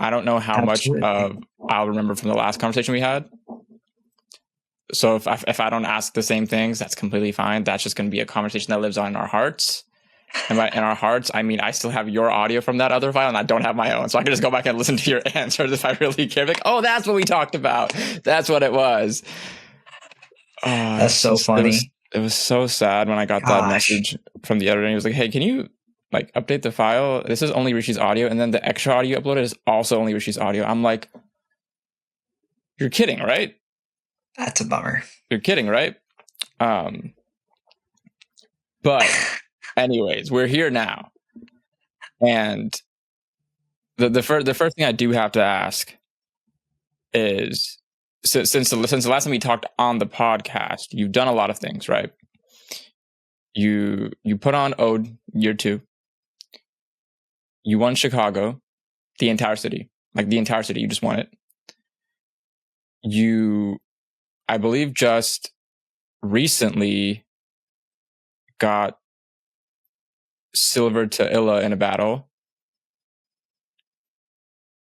I don't know how much of I'll remember from the last conversation we had. So if I don't ask the same things, that's completely fine. That's just going to be a conversation that lives on in our hearts. And in our hearts, I mean, I still have your audio from that other file, and I don't have my own. So I can just go back and listen to your answers if I really care. Like, oh, that's what we talked about. That's what it was. That's so funny. It was so sad when I got that message from the editor. He was like, hey, can you like update the file? This is only Rishi's audio. And then the extra audio uploaded is also only Rishi's audio. I'm like, you're kidding, right? That's a bummer. You're kidding, right? But anyways, we're here now. And the first thing I do have to ask is, since the last time we talked on the podcast, you've done a lot of things, right? You put on Ode Year Two. You won Chicago, the entire city. You just won it. You, I believe, just recently got silver to Illa in a battle.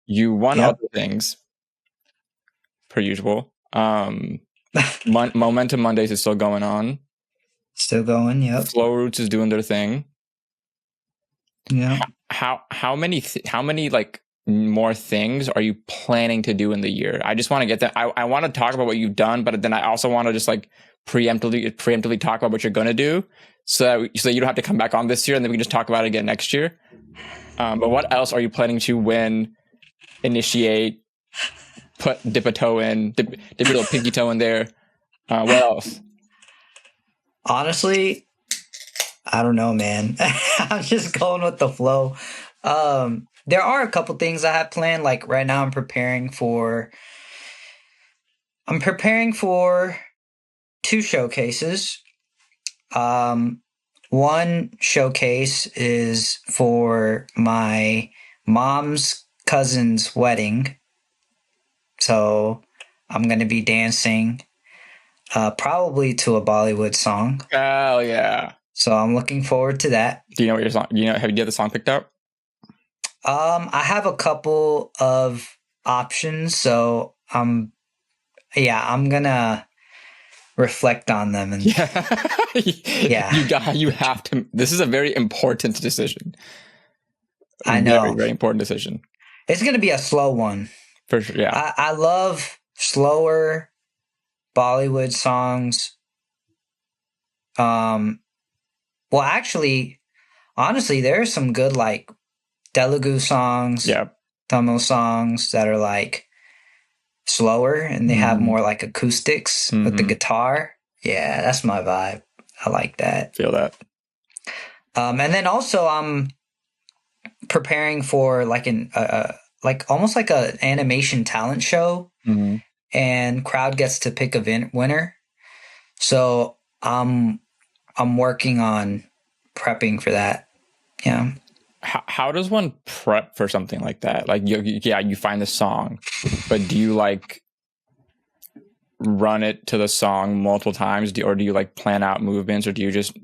You won other things, per usual. Momentum Mondays is still going on. Still going, yep. Flow Roots is doing their thing. Yeah. How many like more things are you planning to do in the year? I just want to get that. I want to talk about what you've done, but then I also want to just like preemptively talk about what you're going to do, so you don't have to come back on this year, and then we can just talk about it again next year. But what else are you planning to win, initiate, dip a toe in, dip your little pinky toe in there? What else? Honestly, I don't know, man. I'm just going with the flow. There are a couple things I have planned. Like right now, I'm preparing for 2 showcases. One showcase is for my mom's cousin's wedding. So I'm going to be dancing probably to a Bollywood song. Oh, yeah. So I'm looking forward to that. Do you know what your song? Have you got the song picked out? I have a couple of options, so I'm gonna reflect on them and you have to. This is a very important decision. I know, very, very important decision. It's gonna be a slow one for sure. Yeah, I love slower Bollywood songs. Well, actually, honestly, there are some good like Telugu songs, Tamil songs that are like slower and they have more like acoustics with the guitar. Yeah, that's my vibe. I like that. Feel that. And then also I'm preparing for like almost like an animation talent show, and crowd gets to pick a winner. So I'm working on prepping for that. Yeah. How does one prep for something like that? Like, you find the song, but do you like run it to the song multiple times, or do you like plan out movements, or do you just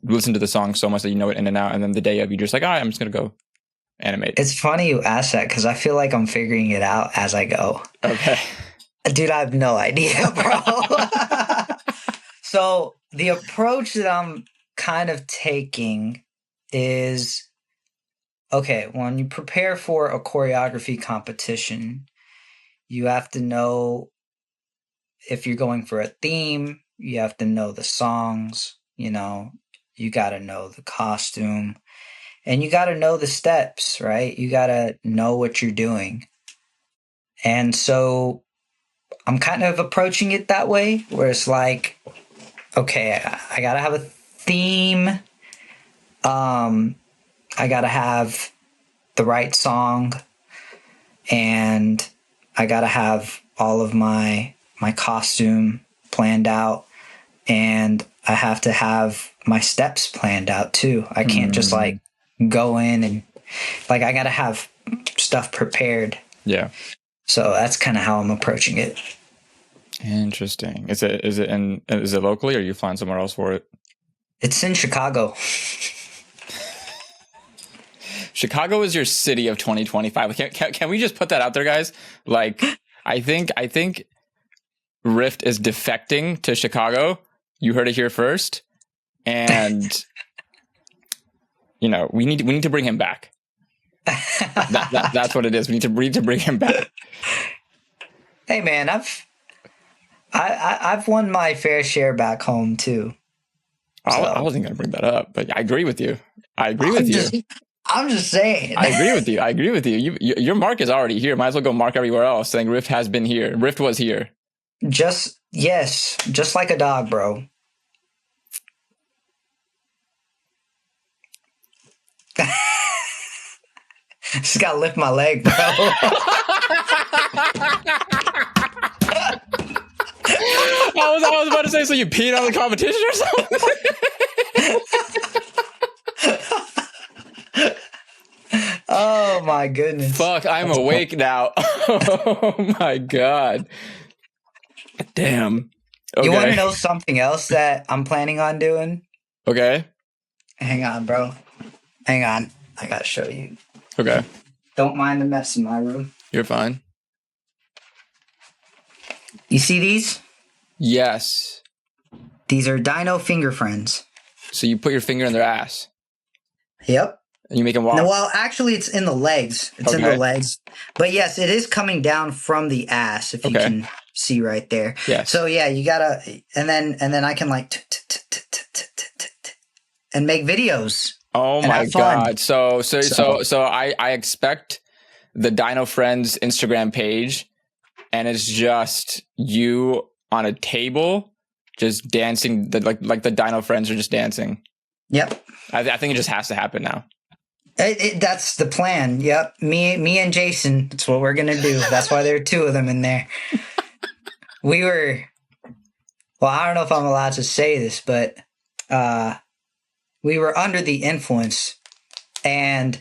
listen to the song so much that you know it in and out, and then the day of you just like, all right, I'm just gonna go animate? It's funny you ask that because I feel like I'm figuring it out as I go. Okay. Dude, I have no idea, bro. So the approach that I'm kind of taking is, okay, when you prepare for a choreography competition, you have to know if you're going for a theme, you have to know the songs, you got to know the costume, and you got to know the steps, right? You got to know what you're doing. And so I'm kind of approaching it that way, where it's like, okay, I got to have a theme. I got to have the right song, and I got to have all of my costume planned out, and I have to have my steps planned out too. I can't just like go in and like, I got to have stuff prepared. Yeah. So that's kind of how I'm approaching it. Interesting. Is it locally, or are you flying somewhere else for it? It's in Chicago. Chicago is your city of 2025. Can we just put that out there, guys? Like, I think Rift is defecting to Chicago. You heard it here first, and we need to bring him back. That's what it is. We need to bring him back. Hey man, I've won my fair share back home too. So. I wasn't going to bring that up, but I agree with you. I'm just saying. I agree with you. Your mark is already here. Might as well go mark everywhere else, saying Rift has been here. Rift was here. Just like a dog, bro. Just gotta lift my leg, bro. I was about to say, so you peed on the competition or something? Oh my goodness. Fuck, I'm awake now. Oh my god. Damn. Okay. You want to know something else that I'm planning on doing? Okay. Hang on, bro. Hang on. I gotta show you. Okay. Don't mind the mess in my room. You're fine. You see these? Yes. These are Dino Finger Friends. So you put your finger in their ass. Yep. And you make them walk. No, well, actually, it's in the legs. It's in the legs. But yes, it is coming down from the ass, if you can see right there. Yes. So yeah, you gotta, and then I can like and make videos. Oh my god! So I expect the Dino Friends Instagram page, and it's just you on a table, just dancing. Like the Dino Friends are just dancing. Yep. I think it just has to happen now. That's the plan. Yep. Me and Jason. That's what we're gonna do. That's why there are two of them in there. Well, I don't know if I'm allowed to say this, but we were under the influence, and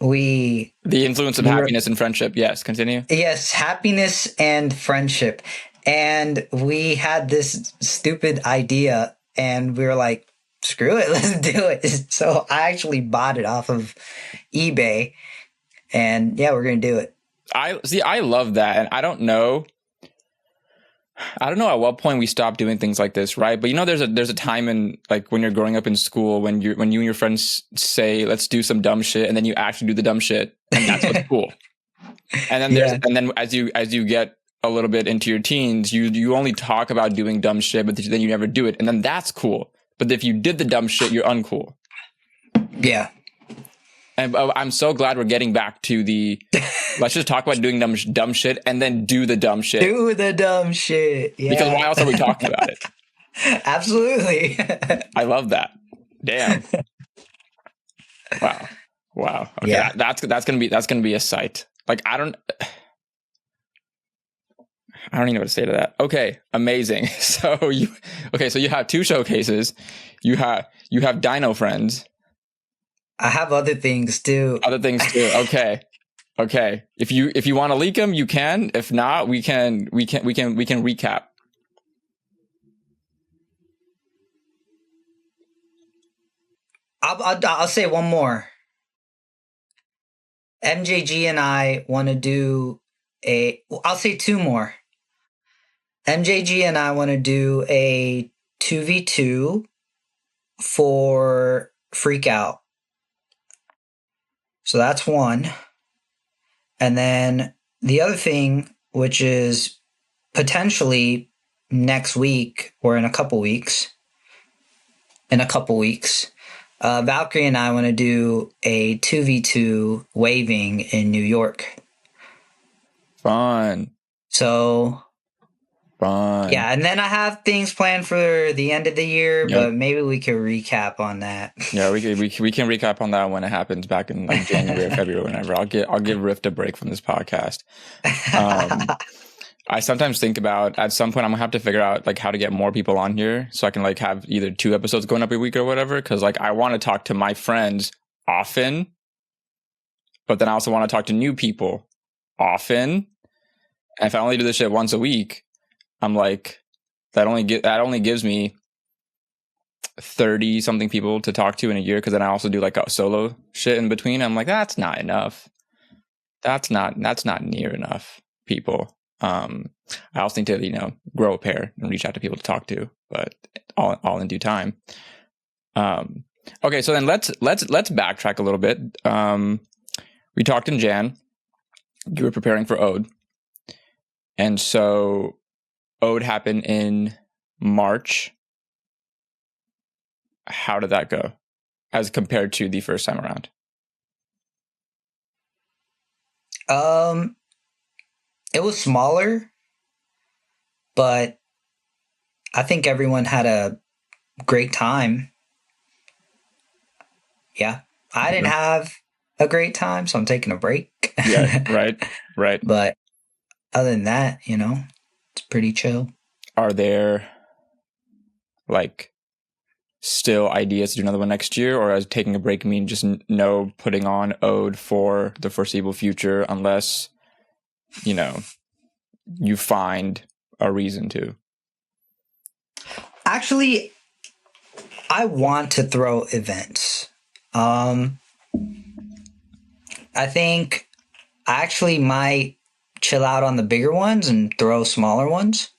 the influence of happiness and friendship. Yes, continue. Yes, happiness and friendship, and we had this stupid idea, and we were like, screw it, let's do it. So I actually bought it off of eBay, and yeah, we're gonna do it. I love that, and I don't know at what point we stop doing things like this, right? But there's a time in, like, when you're growing up in school, when you and your friends say, let's do some dumb shit, and then you actually do the dumb shit, and that's what's cool. And then and then as you get a little bit into your teens, you only talk about doing dumb shit, but then you never do it, and then that's cool. But if you did the dumb shit, you're uncool. Yeah. And I'm so glad we're getting back to the let's just talk about doing dumb shit and then do the dumb shit. Do the dumb shit. Yeah. Because why else are we talking about it? Absolutely. I love that. Damn. Wow. Okay, yeah. That's gonna be a sight. Like, I don't even know what to say to that. Okay, amazing. So you have two showcases. You have Dino Friends. I have other things too. Okay. If you want to leak them, you can. If not, we can recap. I'll say one more. MJG and I want to do I'll say two more. MJG and I want to do a 2v2 for Freak Out. So that's one. And then the other thing, which is potentially next week or in a couple weeks, Valkyrie and I want to do a 2v2 waving in New York. Fun. Yeah, and then I have things planned for the end of the year, but maybe we could recap on that. Yeah, we can recap on that when it happens back in like January or February, whenever. I'll give Rift a break from this podcast. I sometimes think about, at some point I'm gonna have to figure out like how to get more people on here so I can like have either 2 episodes going up a week or whatever, because like I want to talk to my friends often, but then I also want to talk to new people often. And if I only do this shit once a week, I'm like, that only gives me 30 something people to talk to in a year, because then I also do like a solo shit in between. I'm like, that's not enough. That's not near enough people. I also need to, grow a pair and reach out to people to talk to, but all in due time. Okay, so then let's backtrack a little bit. We talked in Jan. You were preparing for Ode, and so Ode happened in March. How did that go as compared to the first time around? It was smaller, but I think everyone had a great time. Yeah. I didn't have a great time, so I'm taking a break. Yeah, right. But other than that, it's pretty chill. Are there like still ideas to do another one next year, or as taking a break mean just no putting on Ode for the foreseeable future unless you find a reason to? Actually, I want to throw events. I think I actually might chill out on the bigger ones and throw smaller ones.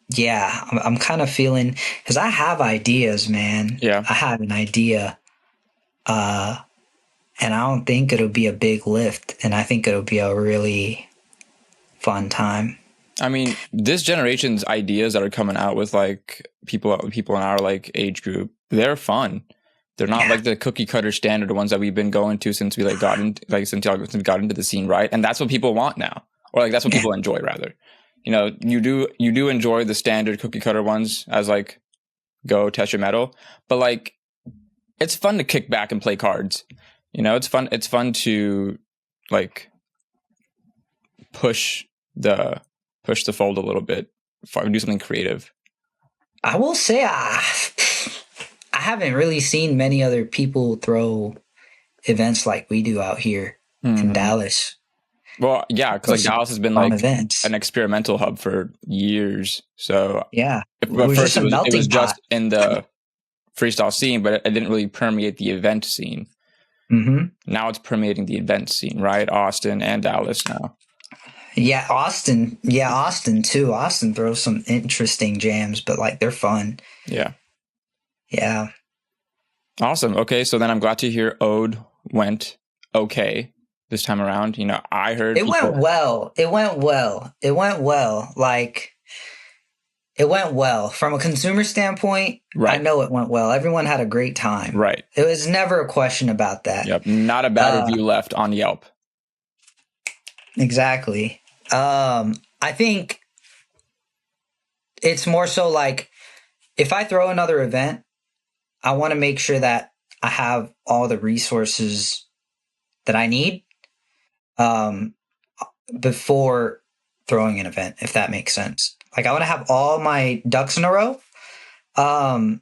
Yeah, I'm kind of feeling, because I have ideas, man. Yeah. I have an idea. And I don't think it'll be a big lift, and I think it'll be a really fun time. I mean, this generation's ideas that are coming out with like people in our like age group, they're fun. They're not like the cookie cutter standard ones that we've been going to since we since we got into the scene, right? And that's what people want now, or like that's what people enjoy rather. You do enjoy the standard cookie cutter ones as like go test your metal, but like it's fun to kick back and play cards. It's fun to like push the fold a little bit, do something creative. I will say I haven't really seen many other people throw events like we do out here in Dallas. Well, yeah, because like Dallas has been like events. An experimental hub for years. So yeah, but first it was just in the freestyle scene, but it didn't really permeate the event scene. Now it's permeating the event scene, right? Austin and Dallas now. Yeah, Austin too. Austin throws some interesting jams, but like they're fun. Yeah. Awesome. Okay, so then I'm glad to hear Ode went okay this time around. I heard it went well. Like, it went well from a consumer standpoint. Right. I know it went well. Everyone had a great time. Right. It was never a question about that. Yep. Not a bad review left on Yelp. Exactly. I think it's more so like, if I throw another event, I want to make sure that I have all the resources that I need before throwing an event, if that makes sense. Like, I want to have all my ducks in a row. And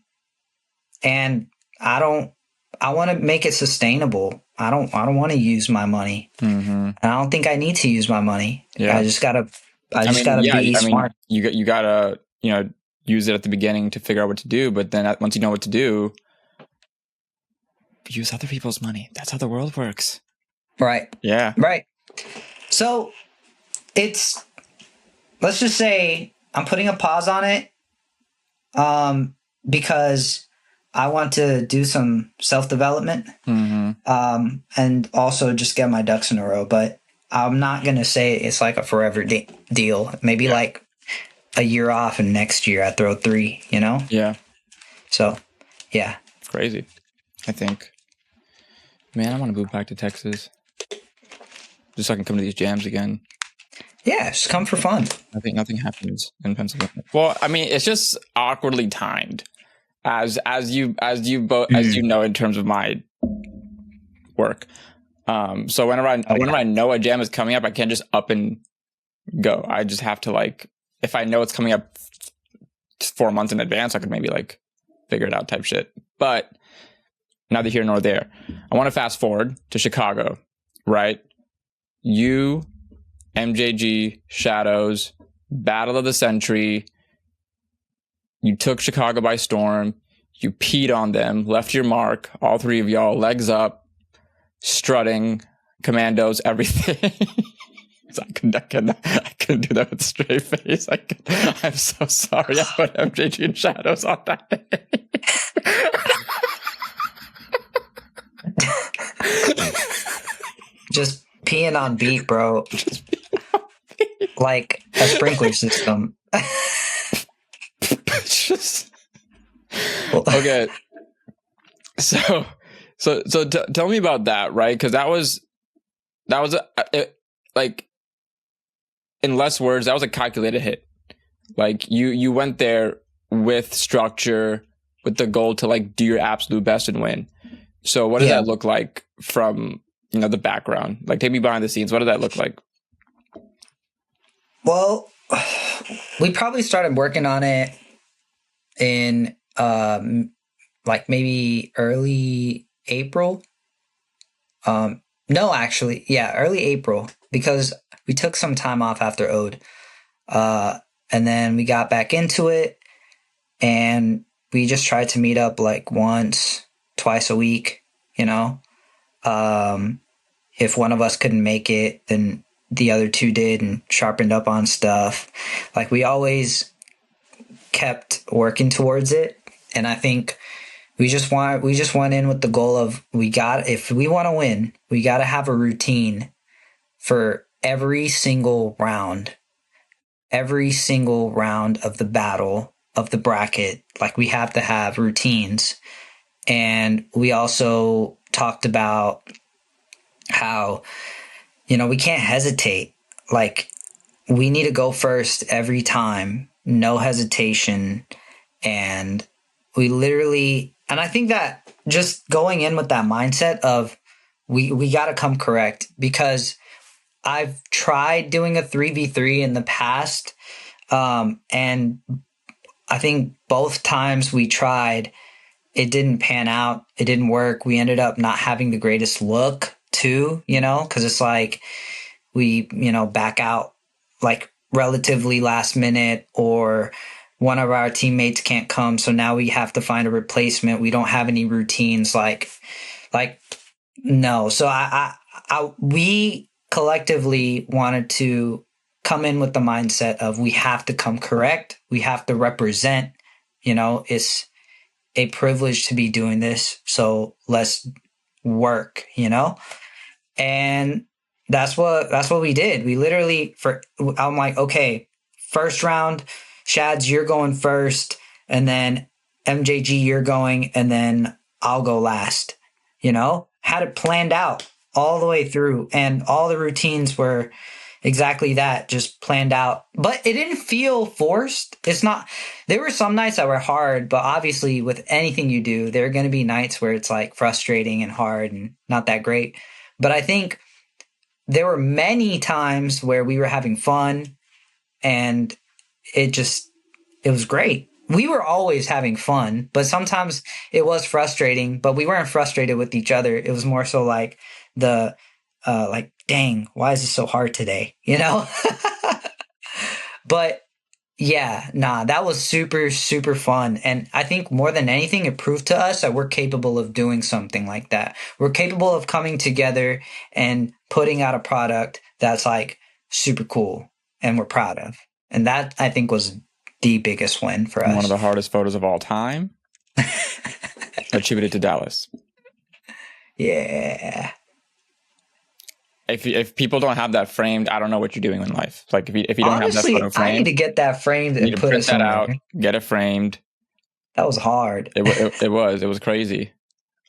I want to make it sustainable. I don't want to use my money. And I don't think I need to use my money. Yeah. I just gotta be smart. You gotta, use it at the beginning to figure out what to do. But then once you know what to do, use other people's money. That's how the world works. Right. Yeah. Right. So let's just say I'm putting a pause on it because I want to do some self-development and also just get my ducks in a row. But I'm not going to say it's like a forever deal. Maybe like a year off, and next year I throw 3, Yeah. So, yeah. It's crazy. I think, man, I want to move back to Texas just so I can come to these jams again. Yeah, just come for fun. Nothing happens in Pennsylvania. Well, I mean, it's just awkwardly timed, as you know, in terms of my work. So whenever I know a jam is coming up, I can't just up and go. I just have to, like, if I know it's coming up 4 months in advance, I could maybe like figure it out type shit. But neither here nor there. I want to fast forward to Chicago, right? You, MJG, Shadows, Battle of the Century, You took Chicago by storm. You peed on them, left your mark, all three of y'all, legs up, strutting, commandos, everything. I couldn't do that with a straight face. I'm so sorry I put MJG and Shadows on that day. Just peeing on beat, bro. Like a sprinkler system. Just okay. So tell me about that, right? Because that was like, in less words, that was a calculated hit. Like you went there with structure, with the goal to like do your absolute best and win. So what does that look like from, you know, the background? Like, take me behind the scenes. What did that look like? Well, we probably started working on it in like maybe early April. No, actually, yeah, early April, because we took some time off after Ode. And then we got back into it, and we just tried to meet up like once, twice a week, you know. If one of us couldn't make it, then the other two did and sharpened up on stuff. Like, we always kept working towards it. And I think we just went in with the goal of, if we want to win, we got to have a routine for every single round of the battle, of the bracket. Like, we have to have routines. And we also talked about how, you know, we can't hesitate. Like, we need to go first every time, no hesitation. And we literally, and I think that just going in with that mindset of we got to come correct, because I've tried doing a 3v3 in the past. And I think both times we tried, it didn't pan out. It didn't work. We ended up not having the greatest look too, you know, because it's like we, you know, back out like relatively last minute, or one of our teammates can't come, so now we have to find a replacement. We don't have any routines, like no. So we collectively wanted to come in with the mindset of, we have to come correct. We have to represent, you know, it's a privilege to be doing this. So let's work, you know? And that's what we did. We literally, I'm like, okay, first round, Shads, you're going first, and then MJG, you're going, and then I'll go last. You know, had it planned out all the way through, and all the routines were exactly that, just planned out. But it didn't feel forced. There were some nights that were hard, but obviously with anything you do, there are going to be nights where it's like frustrating and hard and not that great. But I think there were many times where we were having fun, and it was great. We were always having fun, but sometimes it was frustrating, but we weren't frustrated with each other. It was more so like like, dang, why is this so hard today? You know? But yeah, that was super, super fun. And I think more than anything, it proved to us that we're capable of doing something like that. We're capable of coming together and putting out a product that's like super cool and we're proud of. And that, I think, was the biggest win for us. One of the hardest photos of all time, attributed to Dallas. Yeah. If people don't have that framed, I don't know what you're doing in life. Like, if you don't Honestly, have that photo framed, I need to get that framed and put it somewhere. Out, get it framed. That was hard. It was crazy.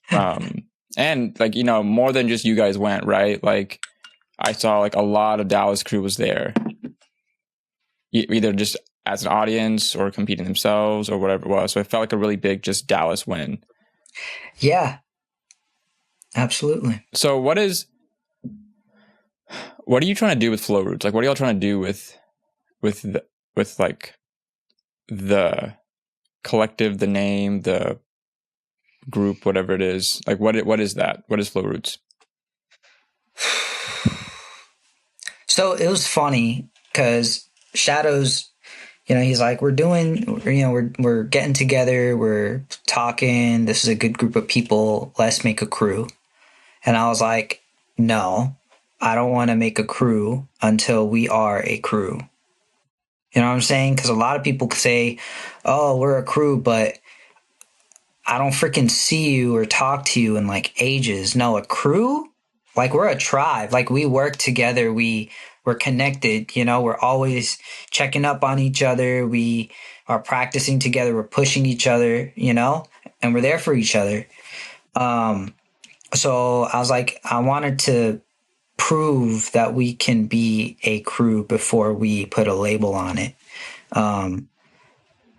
And like, you know, more than just you guys went, right? Like, I saw like a lot of Dallas crew was there, either just as an audience or competing themselves or whatever it was. So it felt like a really big just Dallas win. Yeah, absolutely. So what are you trying to do with Flow Roots? Like, what are y'all trying to do with like the collective, the name, the group, whatever it is? Like, what is that? What is Flow Roots? So it was funny because Shadows, he's like, we're doing, we're getting together, we're talking. This is a good group of people. Let's make a crew. And I was like, no, I don't want to make a crew until we are a crew. You know what I'm saying? Because a lot of people say, oh, we're a crew, but I don't freaking see you or talk to you in like ages. No, a crew? Like we're a tribe. Like we work together. We're connected. We're always checking up on each other. We are practicing together. We're pushing each other, and we're there for each other. So I was like, I wanted to prove that we can be a crew before we put a label on it.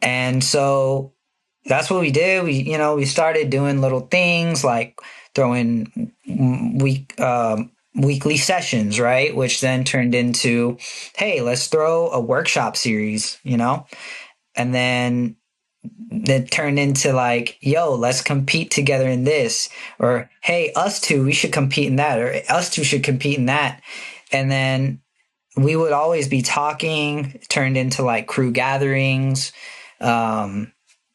And so that's what we did. We started doing little things like throwing weekly sessions, right? Which then turned into, hey, let's throw a workshop series, and then that turned into like, yo, let's compete together in this, or hey, us two, we should compete in that, or us two should compete in that. And then we would always be talking. It turned into like crew gatherings. And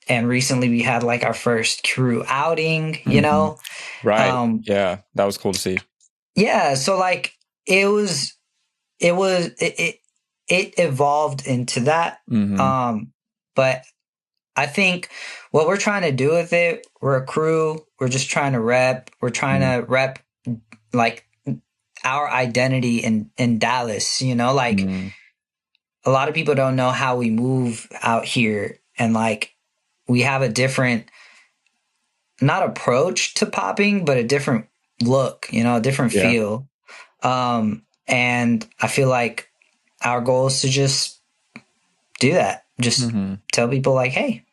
recently we had like our first crew outing, Right. Yeah, that was cool to see. Yeah, so like it evolved into that. But I think what we're trying to do with it, we're a crew, we're just trying to rep, like our identity in Dallas, like a lot of people don't know how we move out here, and like we have a different, not approach to popping, but a different look, a different feel. And I feel like our goal is to just do that. Just tell people like, hey,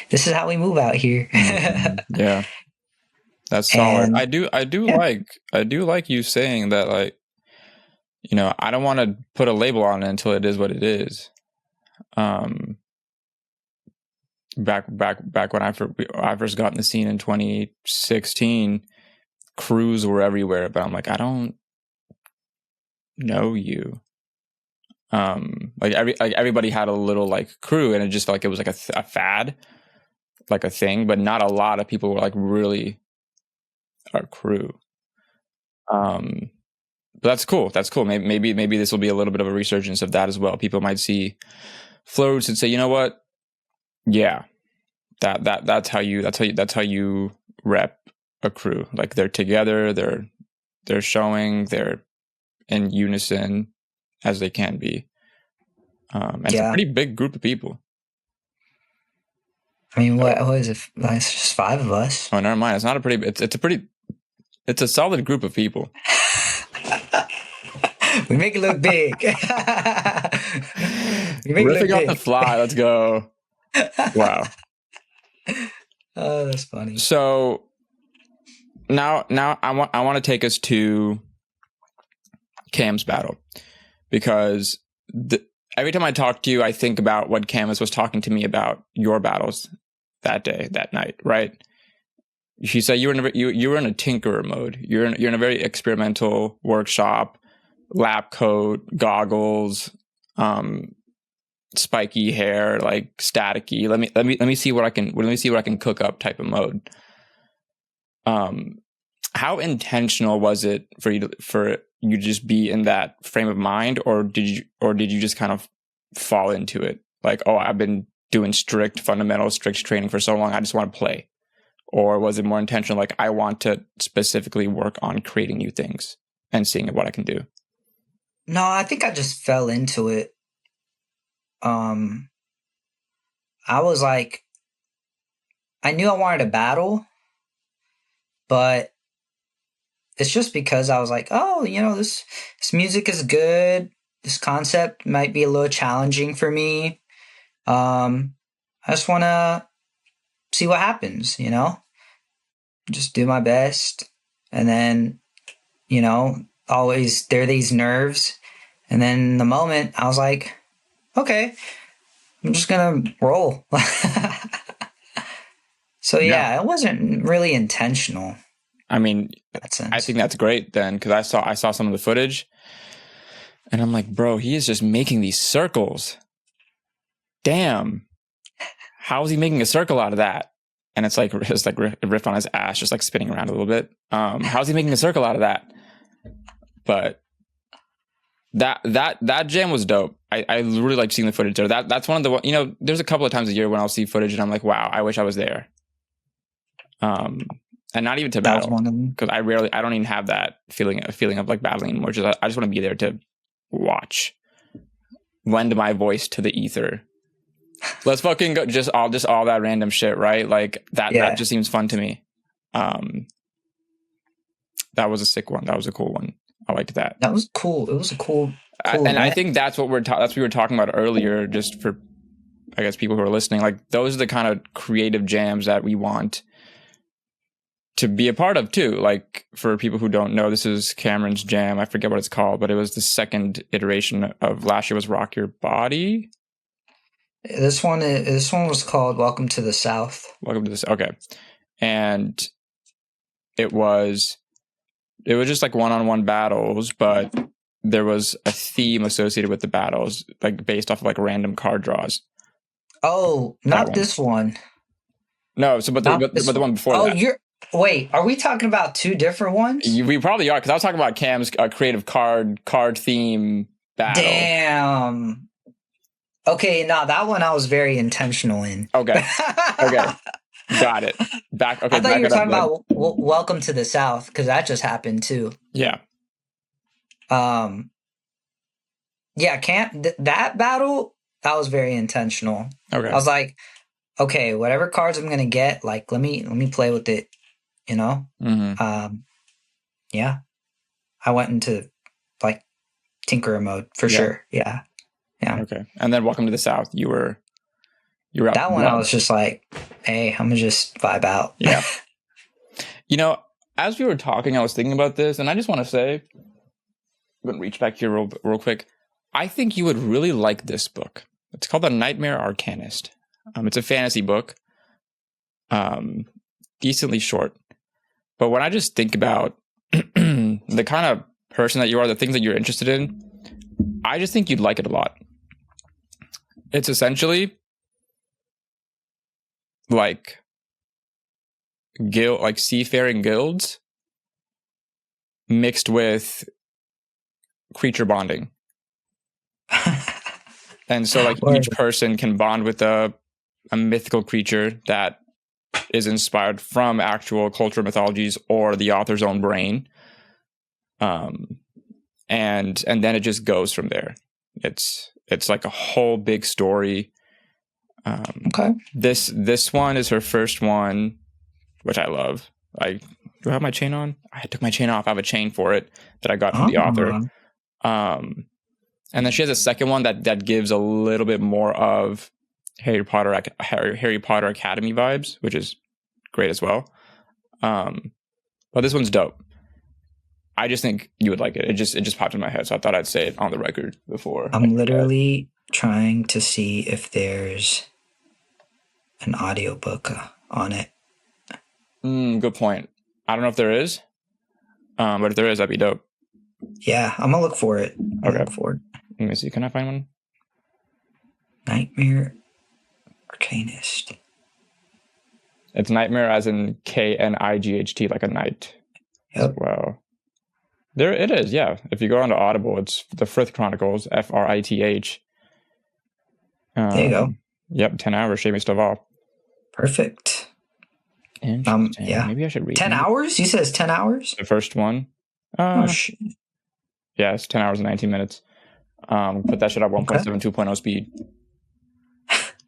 this is how we move out here. Yeah. That's solid. I do like you saying that, like, I don't want to put a label on it until it is what it is. Back when I first got in the scene in 2016, crews were everywhere, but I'm like, I don't know you. Like everybody had a little like crew, and it just felt like it was like a fad, like a thing, but not a lot of people were like really our crew. But that's cool. Maybe this will be a little bit of a resurgence of that as well. People might see floats and say, you know what? Yeah, that's how you rep a crew. Like they're together, they're showing, they're in unison as they can be. And it's a pretty big group of people. I mean, what is it? It's just 5 of us. Oh, never mind. It's not a pretty. It's a solid group of people. We make it look big. Riffing off the fly. Let's go. Wow. Oh, that's funny. So now I want to take us to Cam's battle, because every time I talk to you, I think about what Camus was talking to me about your battles that night, right? She said you were in a tinkerer mode. You're in a very experimental workshop, lab coat, goggles, spiky hair, like staticky. Let me see what I can cook up type of mode. How intentional was it for you to just be in that frame of mind, or did you just kind of fall into it? Like, oh, I've been doing strict training for so long, I just want to play. Or was it more intentional, like I want to specifically work on creating new things and seeing what I can do? No, I think I just fell into it. I was like, I knew I wanted to battle, but it's just because I was like, oh, this music is good. This concept might be a little challenging for me. I just want to see what happens, just do my best. And then, always there are these nerves. And then in the moment I was like, okay, I'm just going to roll. So yeah, it wasn't really intentional. I mean, I think that's great then, because I saw some of the footage and I'm like, bro, he is just making these circles. damn, how is he making a circle out of that? And it's like a riff on his ass, just like spinning around a little bit. How's he making a circle out of that? But that jam was dope. I really liked seeing the footage there. That's one of the, there's a couple of times a year when I'll see footage and I'm like, wow, I wish I was there. And not even to battle, because I don't even have that feeling of like battling anymore. I just want to be there to watch, lend my voice to the ether. Let's fucking go, just all that random shit, right? Like that just seems fun to me. That was a sick one. That was a cool one. I liked that. That was cool. It was a cool and event. I think that's what we were talking about earlier, just for, I guess, people who are listening. Like, those are the kind of creative jams that we want to be a part of too. Like, for people who don't know, this is Cameron's jam. I forget what it's called, but it was the second iteration of last year was Rock Your Body. This one was called Welcome to the South. Welcome to this. Okay. And it was just like one-on-one battles, but there was a theme associated with the battles, like based off of like random card draws. Oh, not this one. No, so but the one before that. Wait, are we talking about two different ones? We probably are, because I was talking about Cam's creative card theme battle. Damn. Okay, that one I was very intentional in. Okay. Got it. Back. Okay. I thought you were talking about Welcome to the South, because that just happened too. Yeah. That battle, that was very intentional. Okay. I was like, okay, whatever cards I'm gonna get, like let me play with it, Mm-hmm. Yeah. I went into like tinkerer mode for sure. Yeah. Okay. And then Welcome to the South, you were out. That one I was just like, hey, I'm gonna just vibe out. Yeah. As we were talking, I was thinking about this, and I just want to say, I'm going to reach back here real quick. I think you would really like this book. It's called The Nightmare Arcanist. It's a fantasy book. Decently short. But when I just think about the kind of person that you are, the things that you're interested in, I just think you'd like it a lot. It's essentially like seafaring guilds mixed with creature bonding. And so like each person can bond with a mythical creature that is inspired from actual cultural mythologies or the author's own brain. And then it just goes from there. It's like a whole big story. Okay. This one is her first one, which I love. Do I have my chain on? I took my chain off. I have a chain for it that I got from the author. And then she has a second one that gives a little bit more of Harry Potter Academy vibes, which is great as well. But this one's dope. I just think you would like it. It just popped in my head, so I thought I'd say it on the record before. I'm literally trying to see if there's an audiobook on it. Good point. I don't know if there is, but if there is, that'd be dope. Yeah, I'm gonna look for it. Okay. Let me see. Can I find one? Nightmare Arcanist. It's Nightmare as in Knight, like a knight. Yep. Wow. There it is, yeah. If you go onto Audible, it's the Frith Chronicles, Frith. There you go. Yep, 10 hours, Shaving Stuff Off. Perfect. Interesting. Yeah. Maybe I should read 10 hours? You said it's 10 hours? The first one. Shit. Yeah, it's 10 hours and 19 minutes. Put that shit up 1.7 2.0 speed.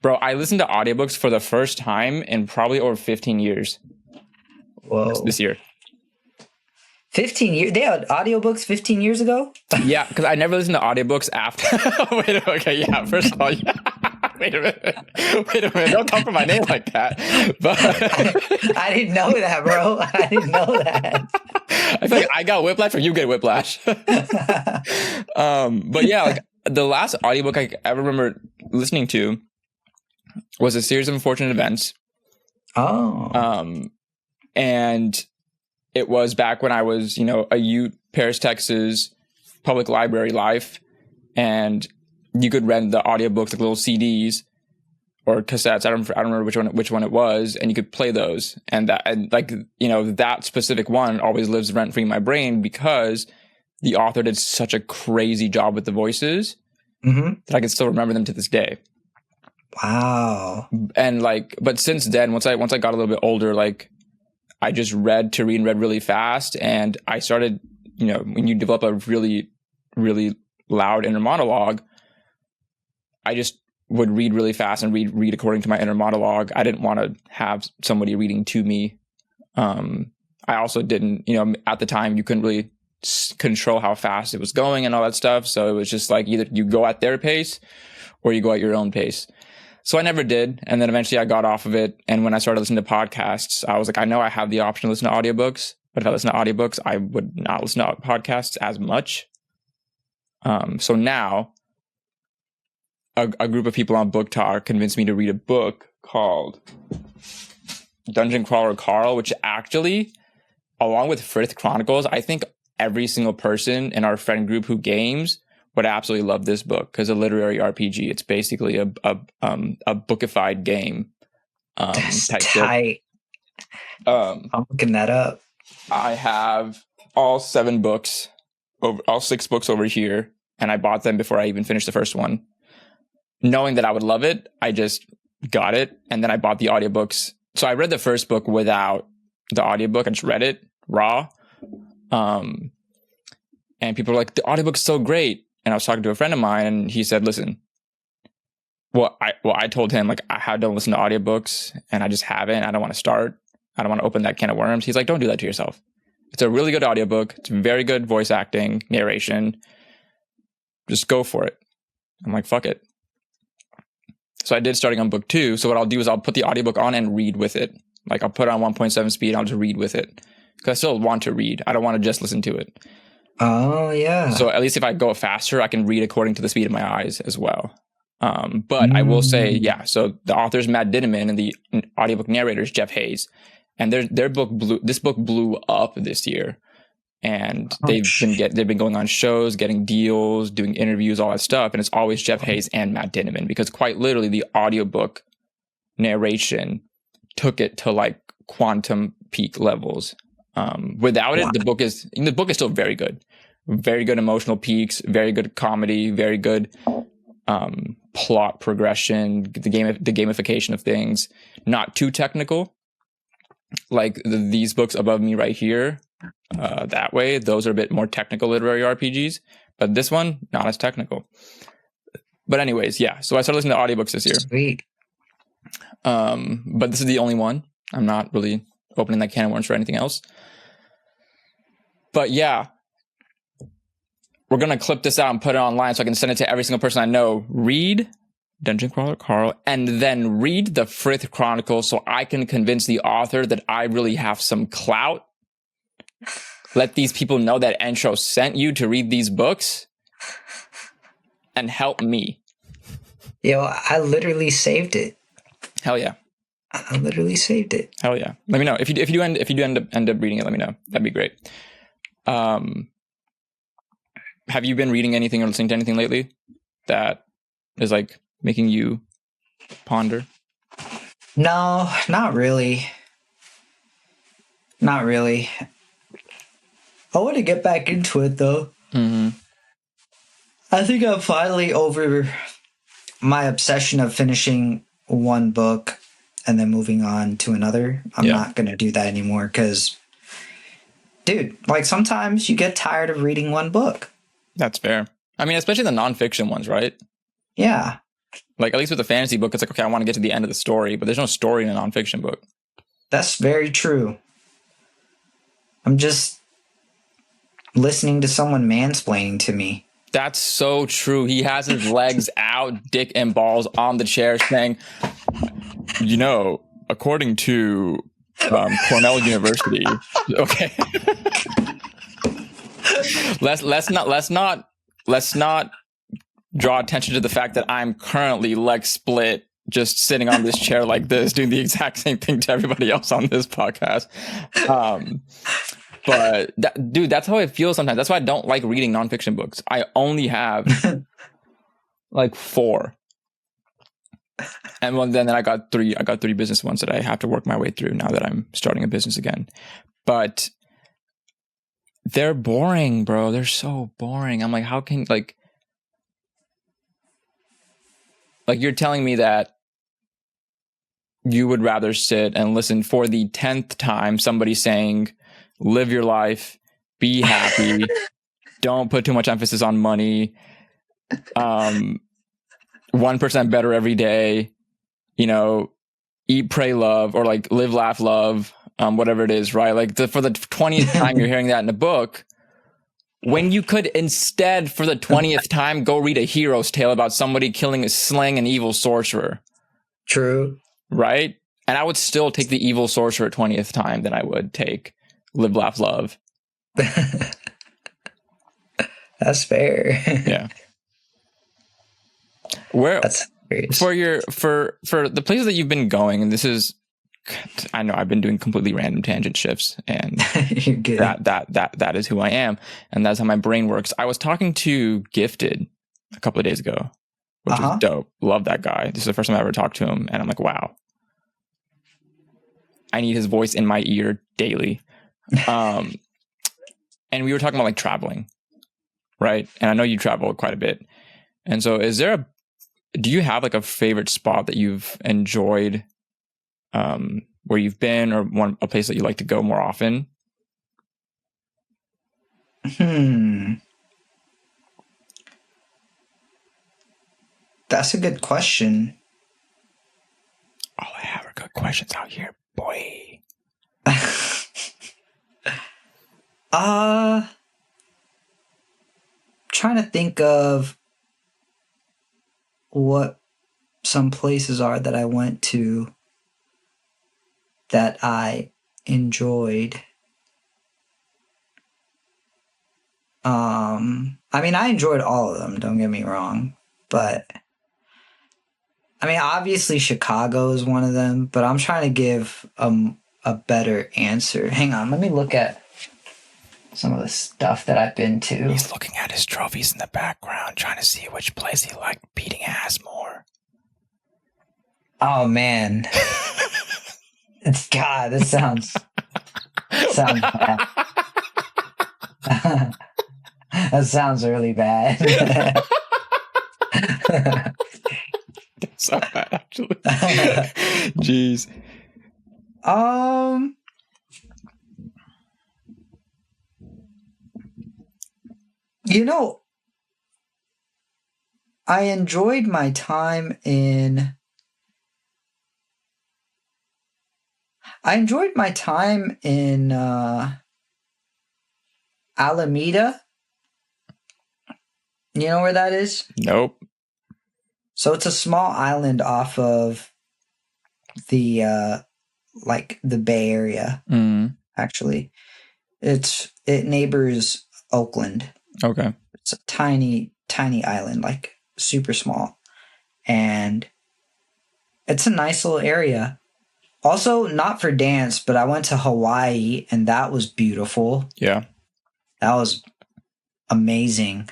Bro, I listened to audiobooks for the first time in probably over 15 years. Whoa. This year. 15 years? They had audiobooks 15 years ago? Yeah, because I never listened to audiobooks after. First of all, yeah. Wait a minute. Don't talk about my name like that. But I didn't know that, bro. I didn't know that. I feel like I got whiplash or you get whiplash. But yeah, like the last audiobook I ever remember listening to was A Series of Unfortunate Events. Oh. And it was back when I was, a youth, Paris, Texas, public library life. And you could rent the audiobooks, like little CDs. or cassettes. I don't remember which one it was, and you could play those. And like, you know, that specific one always lives rent free in my brain because the author did such a crazy job with the voices that I can still remember them to this day. Wow. And like, but since then, once I got a little bit older, like I just read to read and read really fast, and I started, you know, when you develop a really, really loud inner monologue, I just would read really fast and read according to my inner monologue. I didn't want to have somebody reading to me. I also didn't, you know, at the time you couldn't really control how fast it was going and all that stuff. So it was just like either you go at their pace or you go at your own pace. So I never did. And then eventually I got off of it. And when I started listening to podcasts, I was like, I know I have the option to listen to audiobooks, but if I listen to audiobooks, I would not listen to podcasts as much. So now a group of people on Book Talk convinced me to read a book called Dungeon Crawler Carl, which actually, along with Frith Chronicles, I think every single person in our friend group who games would absolutely love this book because a literary RPG. It's basically a bookified game. That's type tight. I'm looking that up. I have all 6 books over here, and I bought them before I even finished the first one. Knowing that I would love it, I just got it, and then I bought the audiobooks. So I read the first book without the audiobook. I just read it raw. And people were like, the audiobook's so great. And I was talking to a friend of mine, and he said, listen, I told him, like, I don't listen to audiobooks, and I just haven't. I don't want to start. I don't want to open that can of worms. He's like, don't do that to yourself. It's a really good audiobook. It's very good voice acting, narration. Just go for it. I'm like, fuck it. So I did, starting on book 2. So what I'll do is I'll put the audiobook on and read with it. Like I'll put it on 1.7 speed. I'll just read with it because I still want to read. I don't want to just listen to it. Oh, yeah. So at least if I go faster, I can read according to the speed of my eyes as well. But I will say, yeah, so the author's Matt Dinniman and the audiobook narrator is Jeff Hayes. And this book blew up this year. And they've been going on shows, getting deals, doing interviews, all that stuff. And it's always Jeff Hayes and Matt Dinniman, because quite literally the audiobook narration took it to like quantum peak levels. Without it, the book is still very good. Very good emotional peaks, very good comedy, very good plot progression, the gamification of things. Not too technical, like these books above me right here. That way, those are a bit more technical literary RPGs, but this one not as technical. But anyways, yeah. So I started listening to audiobooks this year. Sweet. But this is the only one. I'm not really opening that can of worms for anything else. But yeah, we're going to clip this out and put it online so I can send it to every single person I know. Read Dungeon Crawler Carl, and then read the Frith Chronicles so I can convince the author that I really have some clout. Let these people know that Entro sent you to read these books and help me. Yo, I literally saved it. Hell yeah. I literally saved it. Hell yeah. Let me know. If you do end up reading it, let me know. That'd be great. Have you been reading anything or listening to anything lately that is like making you ponder? No, not really. Not really. I want to get back into it though. Mm-hmm. I think I'm finally over my obsession of finishing one book and then moving on to another. I'm not going to do that anymore because, dude, like sometimes you get tired of reading one book. That's fair. I mean, especially the nonfiction ones, right? Yeah. Like at least with a fantasy book, it's like, okay, I want to get to the end of the story, but there's no story in a nonfiction book. That's very true. I'm just listening to someone mansplaining to me. That's so true. He has his legs out, dick and balls on the chair saying, you know, according to Cornell University. Okay. Let's not draw attention to the fact that I'm currently leg split, just sitting on this chair like this, doing the exact same thing to everybody else on this podcast. But dude, that's how it feels sometimes. That's why I don't like reading nonfiction books. I only have like 4. And well, then I got three business ones that I have to work my way through now that I'm starting a business again. But they're boring, bro. They're so boring. I'm like, how can like you're telling me that you would rather sit and listen for the 10th time somebody saying, live your life, be happy, don't put too much emphasis on money, 1% better every day, you know, eat, pray, love, or like live, laugh, love, whatever it is, right? Like for the 20th time you're hearing that in a book, when you could instead, for the 20th time, go read a hero's tale about somebody slaying an evil sorcerer. True. Right? And I would still take the evil sorcerer 20th time than I would take live, laugh, love. That's fair. Yeah. Where That's hilarious. for the places that you've been going, and this is, I know I've been doing completely random tangent shifts, and You're good. that is who I am, and that's how my brain works. I was talking to Gifted a couple of days ago, which is dope. Love that guy. This is the first time I ever talked to him, and I'm like, wow, I need his voice in my ear daily. And we were talking about like traveling, right? And I know you travel quite a bit, and so do you have like a favorite spot that you've enjoyed? Where you've been, or a place that you like to go more often? That's a good question. All I have are good questions out here, boy. Trying to think of what some places are that I went to that I enjoyed. I mean, I enjoyed all of them, don't get me wrong, but I mean, obviously Chicago is one of them, but I'm trying to give a better answer. Hang on, let me look at some of the stuff that I've been to. He's looking at his trophies in the background, trying to see which place he liked beating ass more. Oh man. God, this sounds bad. That sounds really bad. That's so bad, actually. Jeez. You know, I enjoyed my time in Alameda. You know where that is? Nope. So it's a small island off of the the Bay Area. Actually, it neighbors Oakland. Okay. It's a tiny island, like super small, and it's a nice little area. Also, not for dance, but I went to Hawaii, and that was beautiful. Yeah. That was amazing.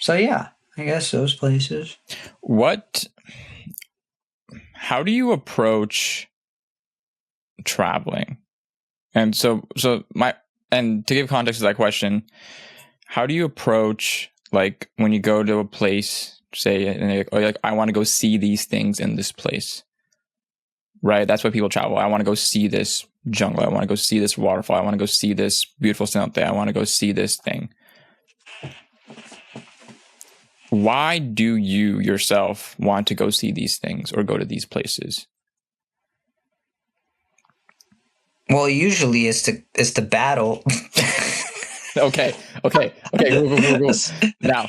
So yeah, I guess those places. How do you approach traveling? And so to give context to that question, how do you approach, like, when you go to a place, say, and like, I want to go see these things in this place, right? That's why people travel. I want to go see this jungle. I want to go see this waterfall. I want to go see this beautiful cenote. I want to go see this thing. Why do you yourself want to go see these things or go to these places? Well, usually it's to battle. Okay. Cool. Now,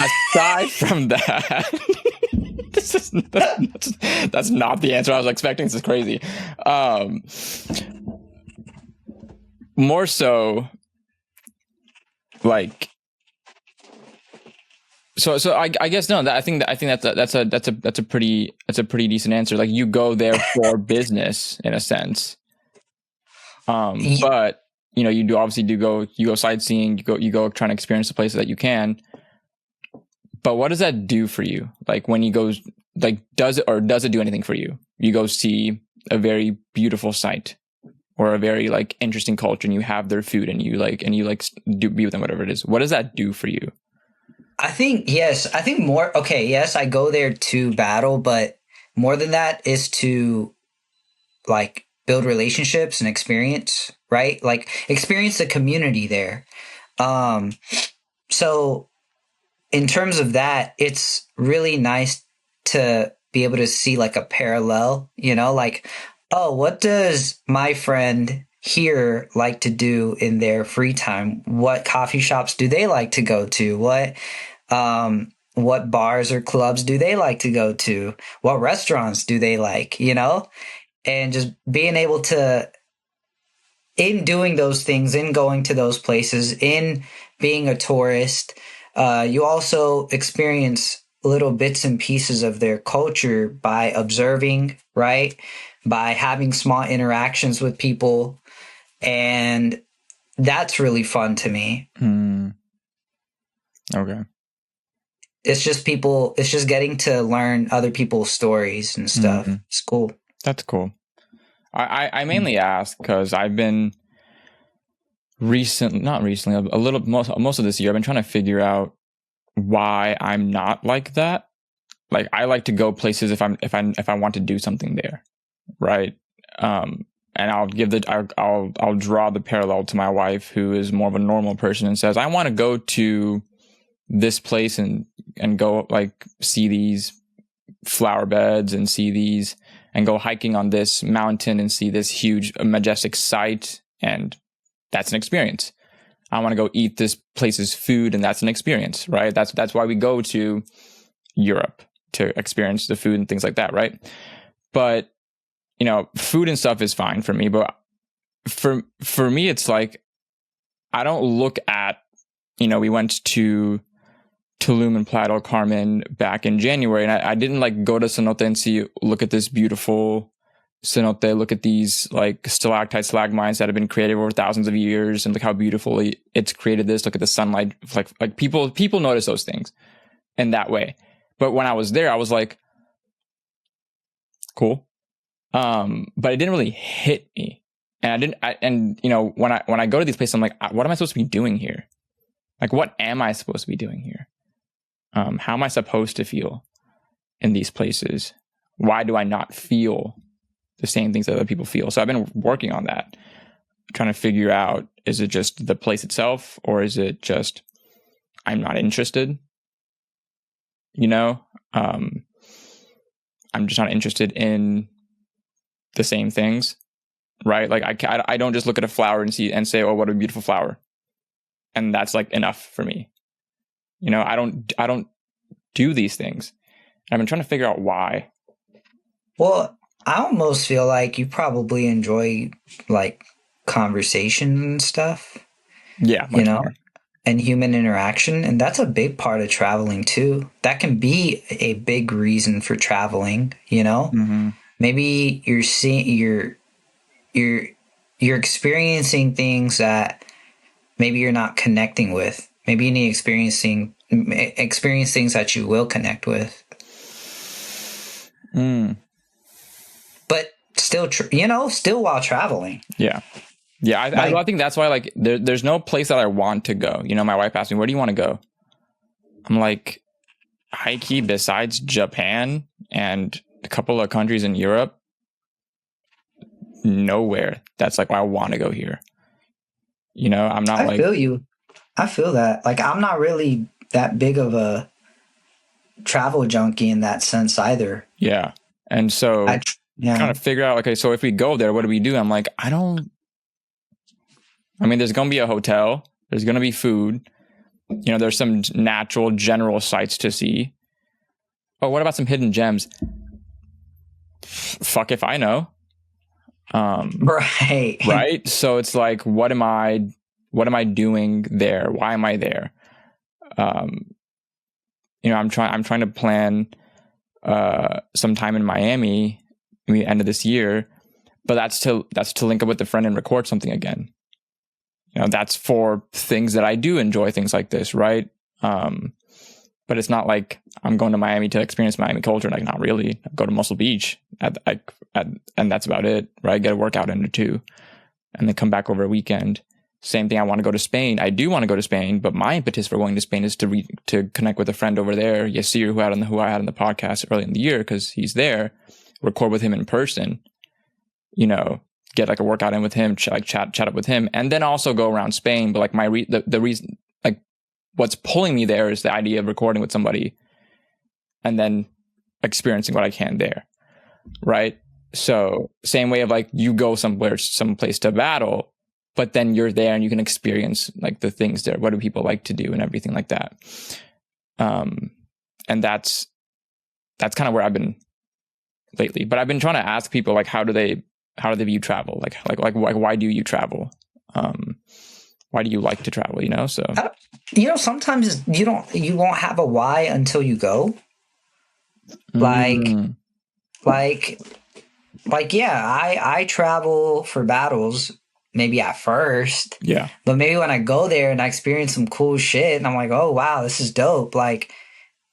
aside from that, that's not the answer I was expecting. This is crazy. More so, like, so I guess no. I think that's a pretty decent answer. Like, you go there for business in a sense, but you go sightseeing. You go trying to experience the places that you can. But what does that do for you? Like when you go, like, does it do anything for you? You go see a very beautiful sight or a very like interesting culture, and you have their food, and you do be with them, whatever it is. What does that do for you? I think, yes, I think more, okay, yes, I go there to battle, but more than that is to like build relationships and experience, right? Like experience the community there. Um, so in terms of that, it's really nice to be able to see like a parallel, like, oh, what does my friend here like to do in their free time? What coffee shops do they like to go to? What bars or clubs do they like to go to? What restaurants do they like, And just being able to, in doing those things, in going to those places, in being a tourist, you also experience little bits and pieces of their culture by observing, right? By having small interactions with people. And that's really fun to me. Okay. It's just getting to learn other people's stories and stuff. It's cool. That's cool. I mainly ask because I've been not recently, a little, most of this year, I've been trying to figure out why I'm not like that. Like I like to go places if I want to do something there, right? And I'll draw the parallel to my wife, who is more of a normal person and says, I want to go to this place and go like see these flower beds and see these, and go hiking on this mountain and see this huge majestic sight, and that's an experience. I want to go eat this place's food, and that's an experience, right? That's why we go to Europe, to experience the food and things like that, right? But food and stuff is fine for me, but for me it's like I don't look at, we went to Tulum and Playa del Carmen back in January, and I didn't like go to cenote and look at this beautiful cenote, look at these like stalactites, stalagmites that have been created over thousands of years, and look how beautifully it's created this. Look at the sunlight, like people notice those things in that way. But when I was there, I was like, cool, but it didn't really hit me, and when I go to these places, I'm like, what am I supposed to be doing here? Like, what am I supposed to be doing here? How am I supposed to feel in these places? Why do I not feel the same things that other people feel? So I've been working on that, trying to figure out, is it just the place itself, or is it just I'm not interested? I'm just not interested in the same things, right? Like I don't just look at a flower and say, oh, what a beautiful flower, and that's like enough for me. I don't do these things. I've been trying to figure out why. Well, I almost feel like you probably enjoy like conversation and stuff. Yeah, more. And human interaction, and that's a big part of traveling too. That can be a big reason for traveling. Mm-hmm. Maybe you're seeing you're experiencing things that maybe you're not connecting with. Maybe you need experience things that you will connect with. But still, still while traveling. Yeah. Yeah. I think that's why, like, there's no place that I want to go. My wife asked me, where do you want to go? I'm like, high key, besides Japan and a couple of countries in Europe, nowhere that's like, I want to go here. I'm not I feel you. I feel that. Like, I'm not really that big of a travel junkie in that sense either. Yeah. And so trying to figure out, okay, so if we go there, what do we do? I'm like, there's going to be a hotel. There's going to be food. There's some natural general sights to see. Oh, what about some hidden gems? Fuck if I know. Right. Right. So it's like, what am I doing there? Why am I there? I'm trying to plan some time in Miami at the end of this year, but that's to link up with a friend and record something again. That's for things that I do enjoy, things like this, right? but it's not like I'm going to Miami to experience Miami culture. Like, not really. I go to Muscle Beach and that's about it, right? Get a workout in or two and then come back over a weekend. Same thing. I want to go to Spain. I do want to go to Spain, but my impetus for going to Spain is to connect with a friend over there, Yasir, who I had on the podcast early in the year, because he's there, record with him in person, get like a workout in with him, chat up with him, and then also go around Spain. But like the reason, like what's pulling me there is the idea of recording with somebody and then experiencing what I can there. Right. So same way of like you go someplace to battle, but then you're there and you can experience like the things there. What do people like to do and everything like that? And that's kind of where I've been lately. But I've been trying to ask people like, how do they view travel? Like why do you travel? Why do you like to travel? So sometimes you won't have a why until you go. I travel for battles maybe at first. Yeah. But maybe when I go there and I experience some cool shit and I'm like, oh wow, this is dope. Like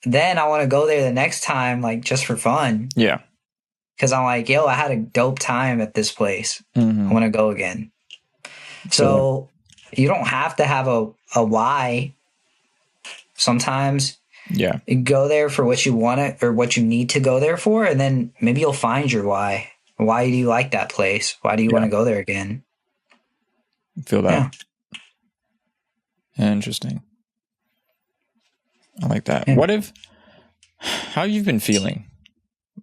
then I want to go there the next time, like just for fun. Yeah. Cause I'm like, yo, I had a dope time at this place. Mm-hmm. I want to go again. So you don't have to have a why. Sometimes you go there for what you want it or what you need to go there for. And then maybe you'll find your why. Why do you like that place? Why do you want to go there again? Feel that. Yeah. Interesting. I like that. Yeah. How you've been feeling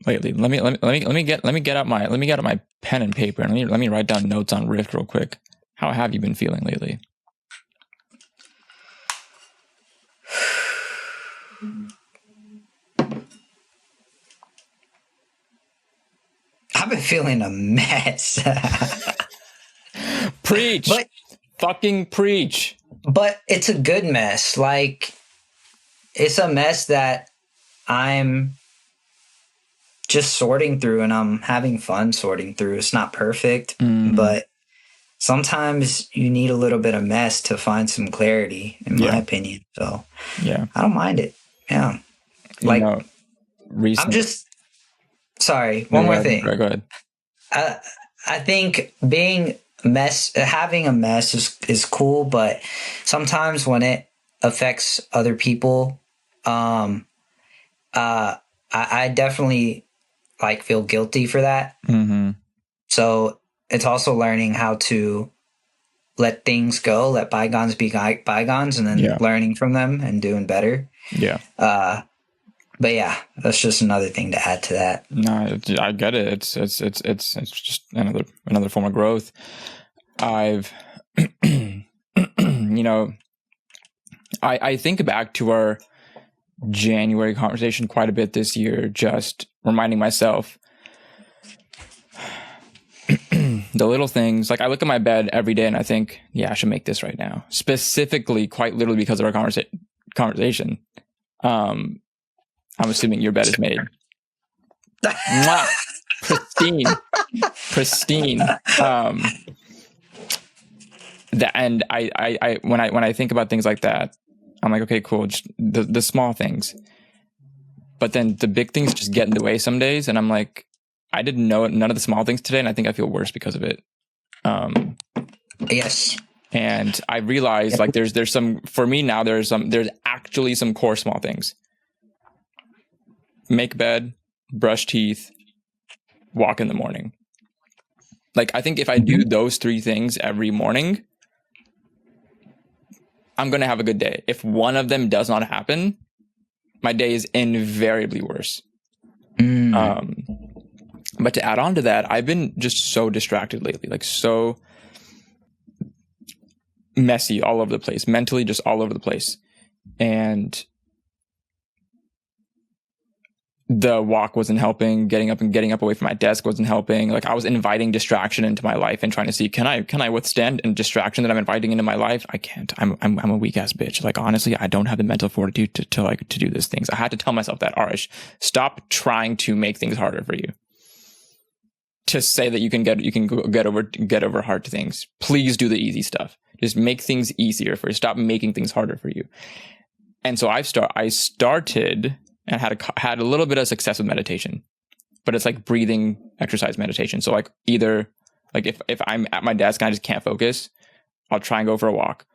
lately? Let me get out my pen and paper and let me write down notes on Rift real quick. How have you been feeling lately? I've been feeling a mess. Preach. Fucking preach. But it's a good mess. Like, it's a mess that I'm just sorting through and I'm having fun sorting through. It's not perfect, but sometimes you need a little bit of mess to find some clarity, in my opinion. So, I don't mind it. Yeah. Like, I'm just... Sorry, one more thing. Go ahead. I think having a mess is cool, but sometimes when it affects other people, I definitely like feel guilty for that. Mm-hmm. So it's also learning how to let things go, let bygones be bygones, and then learning from them and doing better. Yeah. But yeah, that's just another thing to add to that. No, I get it. It's just another form of growth. I've, I think back to our January conversation quite a bit this year, just reminding myself the little things. Like I look at my bed every day and I think, I should make this right now. Specifically, quite literally because of our conversation. I'm assuming your bed is made. Mwah! Pristine. And I when I think about things like that, I'm like, okay, cool. Just the small things, but then the big things just get in the way some days, and I'm like, I didn't know none of the small things today, and I think I feel worse because of it. Yes. And I realized like there's some for me now. There's actually some core small things. Make bed, brush teeth, walk in the morning. Like, I think if I do those three things every morning, I'm going to have a good day. If one of them does not happen, my day is invariably worse. But to add on to that, I've been just so distracted lately, like so messy all over the place, mentally just all over the place. And the walk wasn't helping. Getting up away from my desk wasn't helping. Like I was inviting distraction into my life and trying to see, can I withstand a distraction that I'm inviting into my life? I can't. I'm a weak ass bitch. Like honestly, I don't have the mental fortitude to do these things. I had to tell myself that, Arish, stop trying to make things harder for you. To say that you can get over hard things. Please do the easy stuff. Just make things easier for you. Stop making things harder for you. And so I started and had a little bit of success with meditation, but it's like breathing exercise meditation. So like either like if I'm at my desk and I just can't focus, I'll try and go for a walk.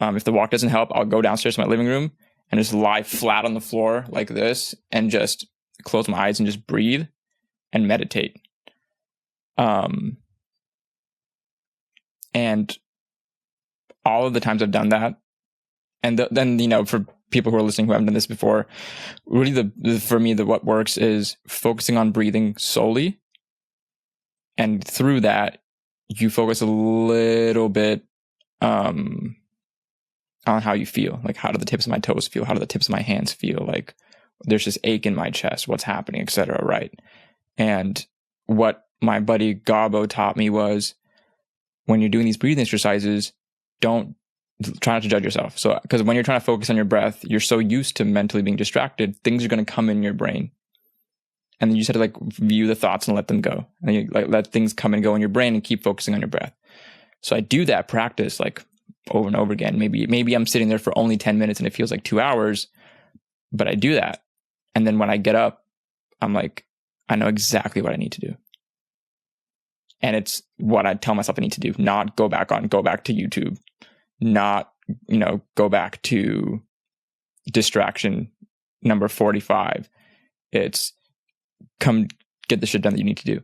If the walk doesn't help, I'll go downstairs to my living room and just lie flat on the floor like this and just close my eyes and just breathe and meditate. And all of the times I've done that, and then, you know, for people who are listening who haven't done this before, really for me, what works is focusing on breathing solely. And through that, you focus a little bit on how you feel. Like, how do the tips of my toes feel? How do the tips of my hands feel? Like, there's this ache in my chest. What's happening, etc. Right? And what my buddy Gabo taught me was, when you're doing these breathing exercises, try not to judge yourself. So, because when you're trying to focus on your breath, you're so used to mentally being distracted, things are going to come in your brain. And then you just have to like view the thoughts and let them go. And you like let things come and go in your brain and keep focusing on your breath. So I do that practice like over and over again. Maybe I'm sitting there for only 10 minutes and it feels like 2 hours, but I do that. And then when I get up, I'm like, I know exactly what I need to do. And it's what I tell myself I need to do, not go back to YouTube, not, you know, go back to distraction number 45. It's come get the shit done that you need to do.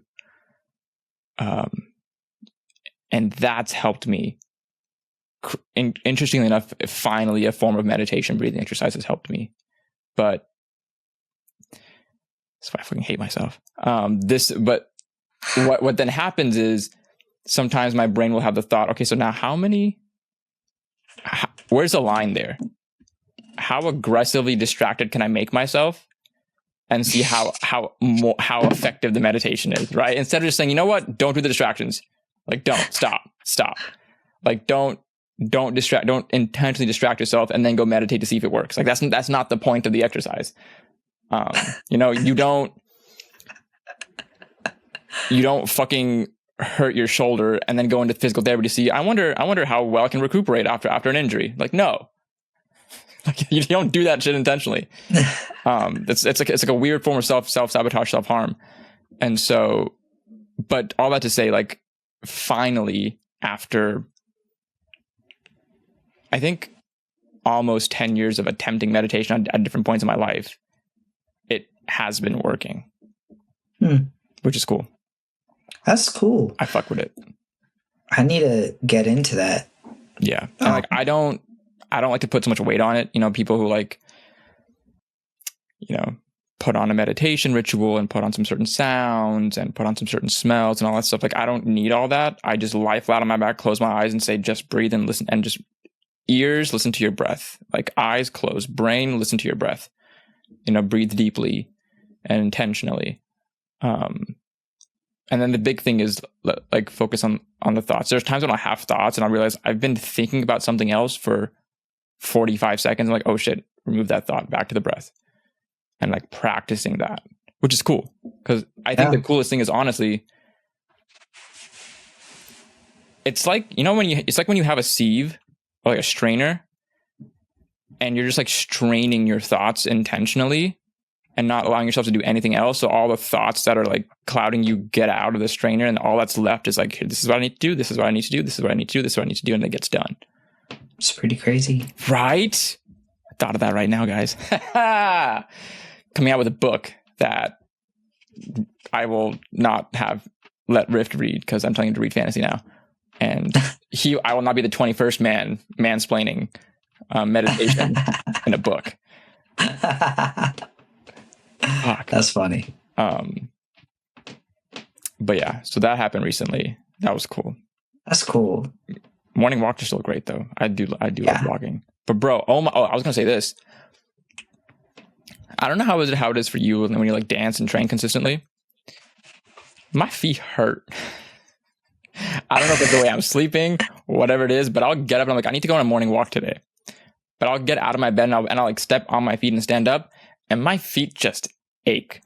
And that's helped me. Interestingly enough, finally a form of meditation, breathing exercise has helped me. But that's why I fucking hate myself. But what then happens is sometimes my brain will have the thought, okay, so now where's the line there? How aggressively distracted can I make myself? And see how effective the meditation is, right? Instead of just saying, you know what, don't do the distractions. Like, stop. Like, don't intentionally distract yourself and then go meditate to see if it works. Like, that's not the point of the exercise. You know, you don't fucking hurt your shoulder and then go into physical therapy to see, I wonder how well I can recuperate after an injury. Like, no. Like, you don't do that shit intentionally. It's like a weird form of self-sabotage, self-harm. And so, but all that to say, like, finally, after I think almost 10 years of attempting meditation at different points in my life, it has been working, which is cool. That's cool. I fuck with it. I need to get into that. Yeah. And like, I don't like to put so much weight on it. You know, people who like, you know, put on a meditation ritual and put on some certain sounds and put on some certain smells and all that stuff. Like, I don't need all that. I just lie flat on my back, close my eyes and say, just breathe and listen, and just ears, listen to your breath. Like, eyes closed, brain, listen to your breath. You know, breathe deeply and intentionally. And then the big thing is like focus on the thoughts. There's times when I have thoughts and I realize I've been thinking about something else for 45 seconds. I'm like, oh shit, remove that thought, back to the breath. And like practicing that, which is cool. Because I think the coolest thing is, honestly, it's like, you know, it's like when you have a sieve or like a strainer and you're just like straining your thoughts intentionally and not allowing yourself to do anything else. So all the thoughts that are like clouding you get out of the strainer, and all that's left is like, this is what I need to do. This is what I need to do. This is what I need to do. This is what I need to do. And it gets done. It's pretty crazy. Right? I thought of that right now, guys. Coming out with a book that I will not let Rift read, because I'm telling him to read fantasy now. And I will not be the 21st man mansplaining meditation in a book. Fuck. That's funny. But yeah, so that happened recently. That was cool. That's cool. Morning walks are still great though. I do love walking. But bro, I was gonna say this. I don't know how it is for you when you like dance and train consistently. My feet hurt. I don't know if it's the way I'm sleeping, whatever it is, but I'll get up and I'm like, I need to go on a morning walk today. But I'll get out of my bed and I'll like step on my feet and stand up, and my feet just ache.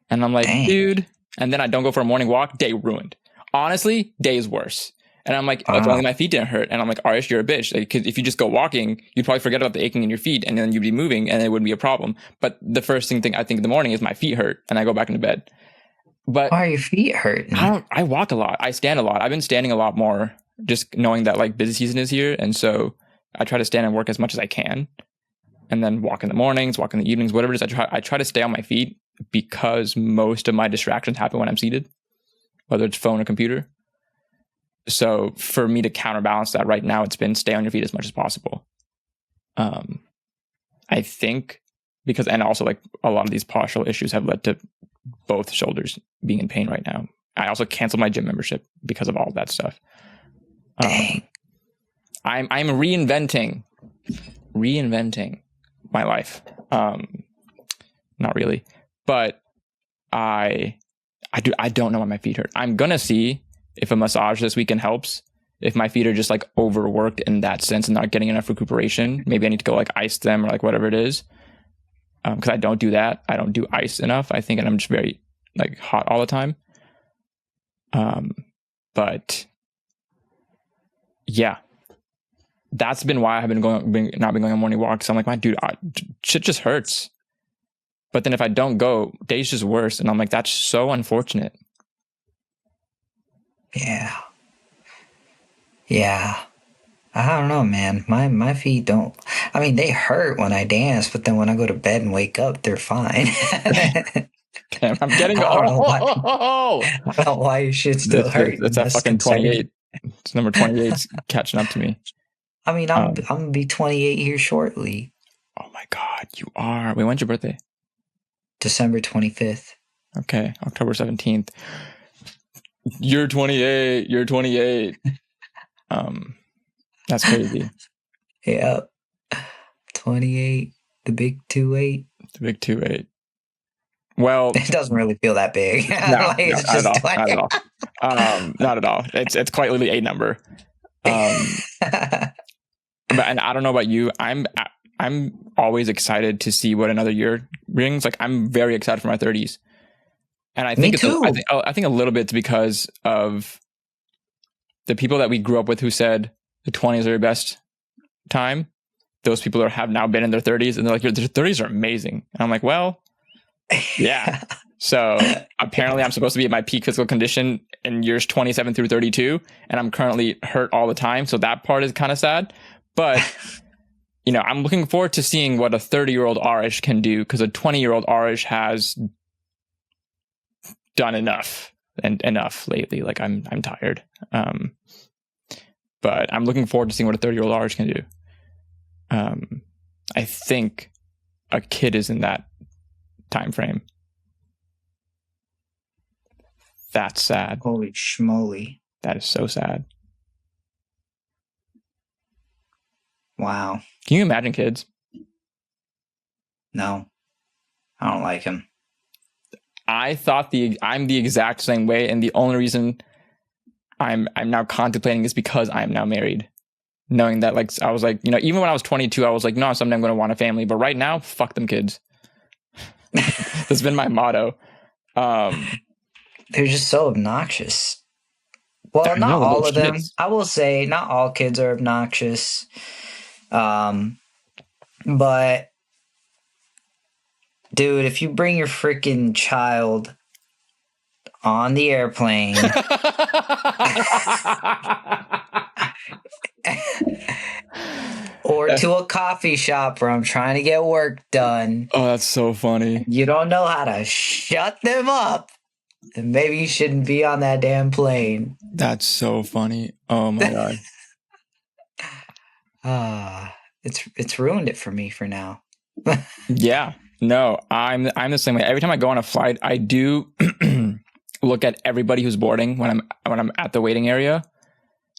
And I'm like, Dude. And then I don't go for a morning walk, day ruined. Honestly, day is worse. And I'm like, if only my feet didn't hurt. And I'm like, Arish, you're a bitch. Like, 'cause if you just go walking, you'd probably forget about the aching in your feet, and then you'd be moving, and it wouldn't be a problem. But the first thing I think in the morning is my feet hurt, and I go back into bed. But why are your feet hurting? I walk a lot. I stand a lot. I've been standing a lot more, just knowing that like busy season is here, and so I try to stand and work as much as I can, and then walk in the mornings, walk in the evenings, whatever it is. I try to stay on my feet because most of my distractions happen when I'm seated, whether it's phone or computer. So for me to counterbalance that right now, it's been stay on your feet as much as possible. I think because, and also like a lot of these postural issues have led to both shoulders being in pain right now. I also canceled my gym membership because of all of that stuff. I'm reinventing my life. Not really, but I don't know why my feet hurt. I'm gonna see if a massage this weekend helps. If my feet are just like overworked in that sense and not getting enough recuperation, maybe I need to go like ice them or like whatever it is. Because I don't do that. I don't do ice enough, I think, and I'm just very like hot all the time. But yeah, that's been why I have not been going on morning walks. I'm like, my dude, shit just hurts. But then if I don't go, days just worse, and I'm like, that's so unfortunate. Yeah. I don't know, man. My feet don't. I mean, they hurt when I dance, but then when I go to bed and wake up, they're fine. Damn, I'm getting. I don't know why your shit still hurt. That's that fucking 28. It's number 28's catching up to me. I mean, I'm gonna be 28 here shortly. Oh my god, you are. Wait, when's your birthday? December 25th. Okay, October 17th. You're 28. You're 28. That's crazy. Yeah. 28. The big 28. The big 28. Well, it doesn't really feel that big. No, not at all. Not at all. It's quite literally a number. But and I don't know about you. I'm always excited to see what another year brings. Like I'm very excited for my 30s, and I think I think a little bit it's because of the people that we grew up with who said the 20s are your best time. Those people have now been in their 30s, and they're like, their 30s are amazing. And I'm like, well, yeah. So apparently I'm supposed to be at my peak physical condition in years 27 through 32, and I'm currently hurt all the time. So that part is kind of sad. But, I'm looking forward to seeing what a 30-year-old Arish can do, because a 20-year-old Arish has done enough lately. Like I'm tired. But I'm looking forward to seeing what a 30-year-old Arish can do. I think a kid is in that time frame. That's sad. Holy schmoly. That is so sad. Wow. Can you imagine kids? No. I don't like him. I thought I'm the exact same way, and the only reason I'm now contemplating is because I'm now married. Knowing that, like, I was like, even when I was 22, I was like, no, someday I'm going to want a family. But right now, fuck them kids. That's been my motto. They're just so obnoxious. Well, not all of them. I will say not all kids are obnoxious. But dude, if you bring your freaking child on the airplane or to a coffee shop where I'm trying to get work done. Oh, that's so funny. You don't know how to shut them up. And maybe you shouldn't be on that damn plane. That's so funny. Oh my god. It's ruined it for me for now. Yeah. No, I'm the same way. Every time I go on a flight, I do look at everybody who's boarding when I'm at the waiting area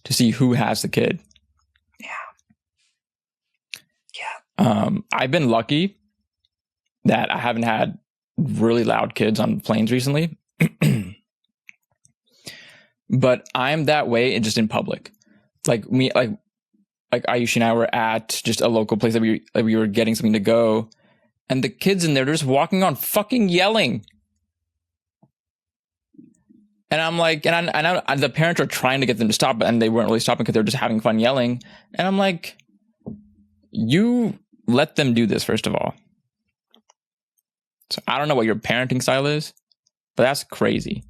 to see who has the kid. Yeah. I've been lucky that I haven't had really loud kids on planes recently. But I'm that way just in public. Like Ayushi and I were at just a local place that we were getting something to go, and the kids in there, they're just walking on fucking yelling. And I'm like, and I know the parents are trying to get them to stop, and they weren't really stopping because they were just having fun yelling. And I'm like, you let them do this, first of all. So I don't know what your parenting style is, but that's crazy.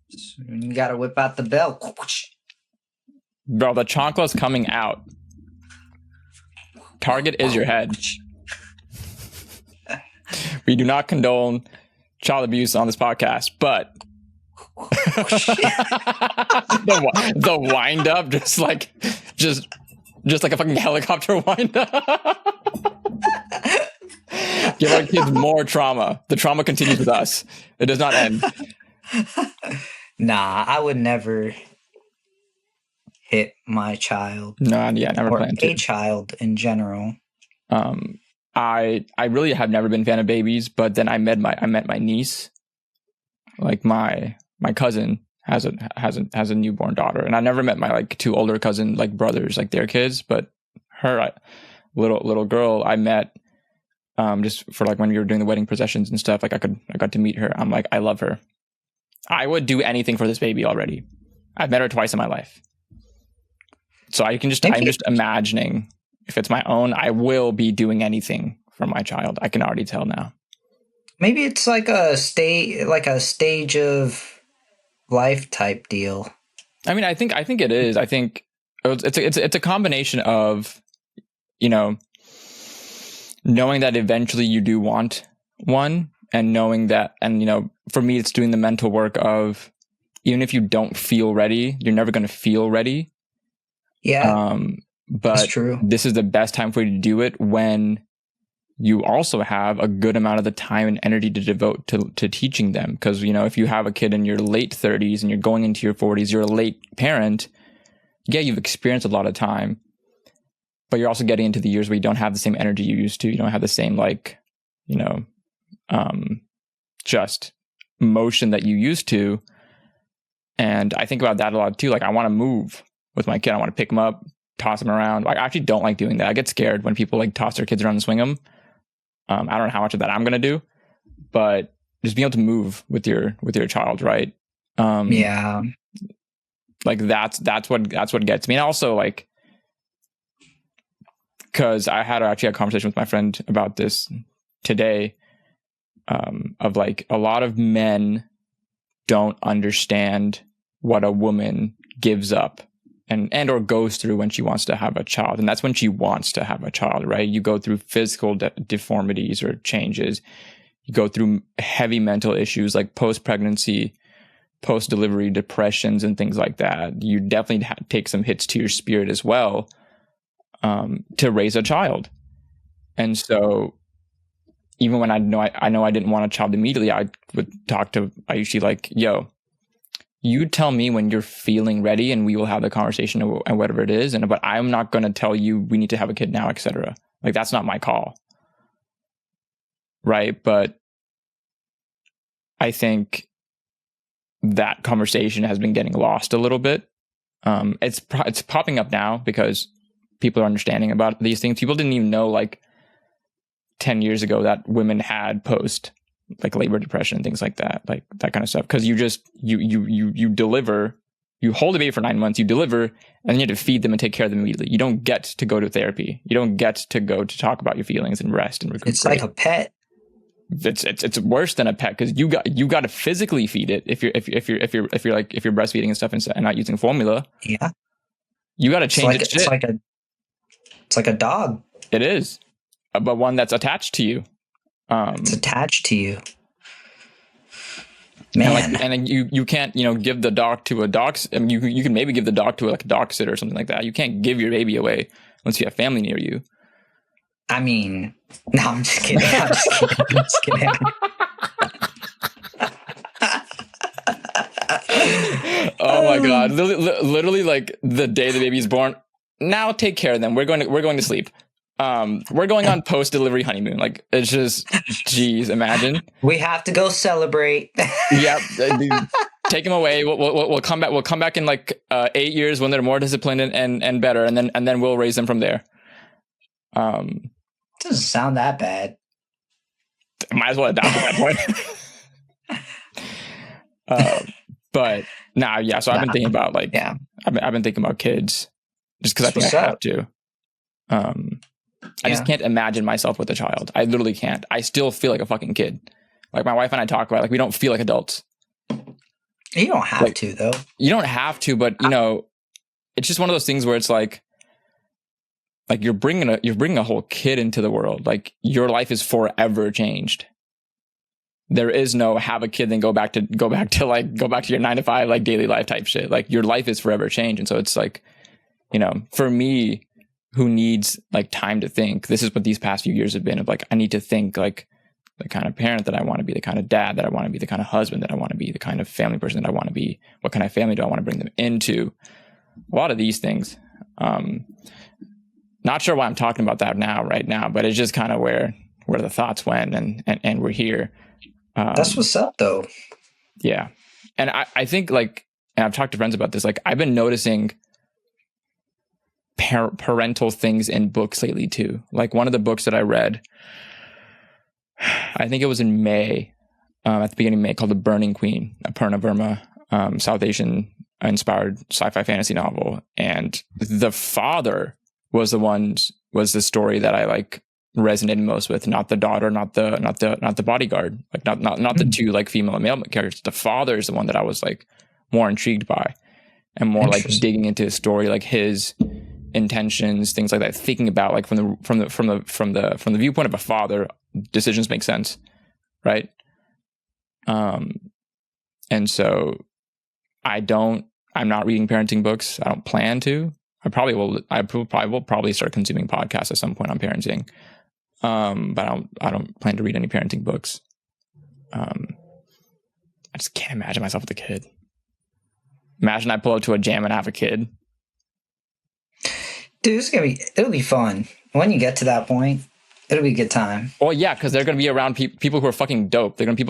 So you gotta whip out the bell. Bro, the chronicles coming out. Target is your head. We do not condone child abuse on this podcast, but the wind up, just like a fucking helicopter wind up. Give our kids more trauma. The trauma continues with us. It does not end. Nah, I would never hit my child. No, yeah, never or planned to. A child in general. I really have never been a fan of babies, but then I met my niece. Like my cousin has a newborn daughter, and I never met my like two older cousin like brothers, like their kids, but her little girl I met just for like when we were doing the wedding processions and stuff. Like I got to meet her. I'm like, I love her. I would do anything for this baby already. I've met her twice in my life. So I'm just imagining if it's my own, I will be doing anything for my child. I can already tell now. Maybe it's like a stage of life type deal. I mean, I think it is. I think it's a combination of, you know, knowing that eventually you do want one, and knowing that, and you know, for me, it's doing the mental work of, even if you don't feel ready, you're never going to feel ready. Yeah. But that's true. This is the best time for you to do it when you also have a good amount of the time and energy to devote to teaching them. Because, you know, if you have a kid in your late 30s and you're going into your 40s, you're a late parent. Yeah, you've experienced a lot of time, but you're also getting into the years where you don't have the same energy you used to. You don't have the same, like, you know, just motion that you used to. And I think about that a lot too. Like, I want to move with my kid. I want to pick him up, toss him around. I actually don't like doing that. I get scared when people like toss their kids around and swing them. I don't know how much of that I'm going to do, but just being able to move with your child, right? Yeah. Like that's what gets me. And also, like, because I had actually a conversation with my friend about this today, of like, a lot of men don't understand what a woman gives up and or goes through when she wants to have a child. And that's when she wants to have a child, right? You go through physical deformities or changes. You go through heavy mental issues like post-pregnancy, post-delivery depressions and things like that. You definitely take some hits to your spirit as well, to raise a child. And so even when I know I didn't want a child immediately, I usually like, yo, you tell me when you're feeling ready and we will have the conversation and whatever it is. But I'm not going to tell you we need to have a kid now, etc. Like, that's not my call. Right. But I think that conversation has been getting lost a little bit. It's popping up now because people are understanding about these things. People didn't even know, like, 10 years ago that women had post like labor depression and things like that, like that kind of stuff. Because you just you deliver, you hold a baby for 9 months, you deliver, and then you have to feed them and take care of them immediately. You don't get to go to therapy. You don't get to go to talk about your feelings and rest and recuperate. It's like a pet. It's worse than a pet, because you got to physically feed it if you're breastfeeding and stuff and not using formula. Yeah, you got to change its shit. It's like a dog. It is, but one that's attached to you. It's attached to you, man. And then you can't, you know, give the dog to a dog. I mean, you can maybe give the dog to like a dog sitter or something like that. You can't give your baby away unless you have family near you. I mean, no, I'm just kidding. I'm just kidding. Oh my god! Literally, like the day the baby's born. Now take care of them. We're going to sleep. We're going on post-delivery honeymoon. Like, it's just, geez, imagine. We have to go celebrate. Yep. Take them away. We'll come back. We'll come back in like 8 years when they're more disciplined and better, and then we'll raise them from there. Doesn't sound that bad. Might as well adopt at that point. But nah, yeah. So I've been thinking about like, Yeah. I've been thinking about kids just because I think I have to. I just can't imagine myself with a child. I literally can't. I still feel like a fucking kid. Like my wife and I talk about, like, we don't feel like adults. You don't have to, though. You don't have to, but you know, it's just one of those things where it's like you're bringing a whole kid into the world. Like your life is forever changed. There is no have a kid then go back to your 9-to-5 like daily life type shit. Like your life is forever changed, and so it's like, you know, for me, who needs like time to think, this is what these past few years have been of like, I need to think like the kind of parent that I want to be, the kind of dad that I want to be, the kind of husband that I want to be, the kind of family person that I want to be, what kind of family do I want to bring them into, a lot of these things. Not sure why I'm talking about that right now, but it's just kind of where the thoughts went, and we're here. That's what's up, though. Yeah. And I think like, and I've talked to friends about this, like I've been noticing parental things in books lately too. Like one of the books that I read, I think it was in May, at the beginning of May, called The Burning Queen, a Purna Burma, South Asian inspired sci-fi fantasy novel. And the father was the story that I like resonated most with, not the daughter, not the bodyguard, like not the two like female and male characters. The father is the one that I was like more intrigued by, and more like digging into his story, like his intentions, things like that, thinking about like from the viewpoint of a father, decisions make sense, right? And so I'm not reading parenting books. I don't plan to. I probably will probably start consuming podcasts at some point on parenting. But I don't plan to read any parenting books. I just can't imagine myself with a kid. Imagine I pull up to a jam and have a kid. Dude, it'll be fun. When you get to that point, it'll be a good time. Well, yeah, because they're gonna be around people who are fucking dope. They're gonna be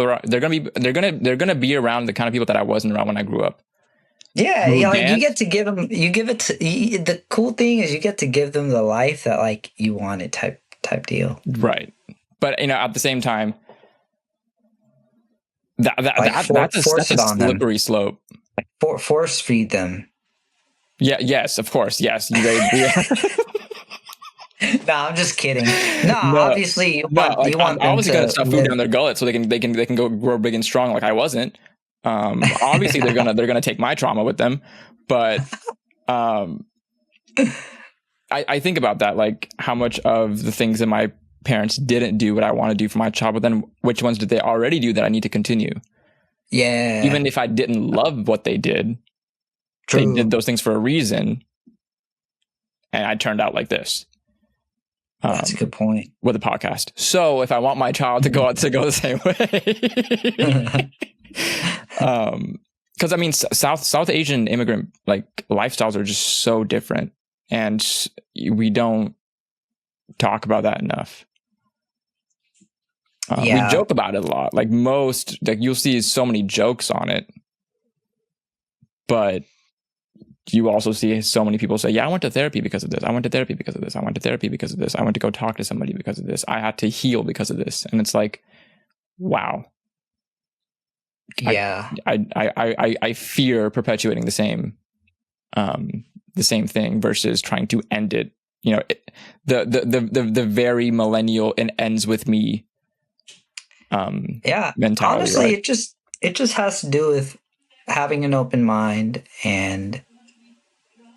around the kind of people that I wasn't around when I grew up. Yeah, like you get to give them. The cool thing is you get to give them the life that like you wanted type deal. Right. But you know, at the same time, that's a slippery slope. Force feed them. Yeah. Yes. Of course. Yes. No, I'm just kidding. No, obviously you want them obviously gonna stuff food down their gullet so they can go grow big and strong like I wasn't. Obviously they're gonna take my trauma with them, but I think about that, like how much of the things that my parents didn't do what I want to do for my child, but then which ones did they already do that I need to continue? Yeah. Even if I didn't love what they did, True. They did those things for a reason, and I turned out like this. That's a good point. With a podcast. So if I want my child to go the same way, because I mean, South Asian immigrant like lifestyles are just so different, and we don't talk about that enough. We joke about it a lot. Like you'll see so many jokes on it, but you also see so many people say, yeah, I went to therapy because of this. I went to therapy because of this. I went to therapy because of this. I went to go talk to somebody because of this. I had to heal because of this. And it's like, wow. Yeah. I fear perpetuating the same thing versus trying to end it. You know, the very millennial and ends with me. Mentality. Honestly, right? it just has to do with having an open mind and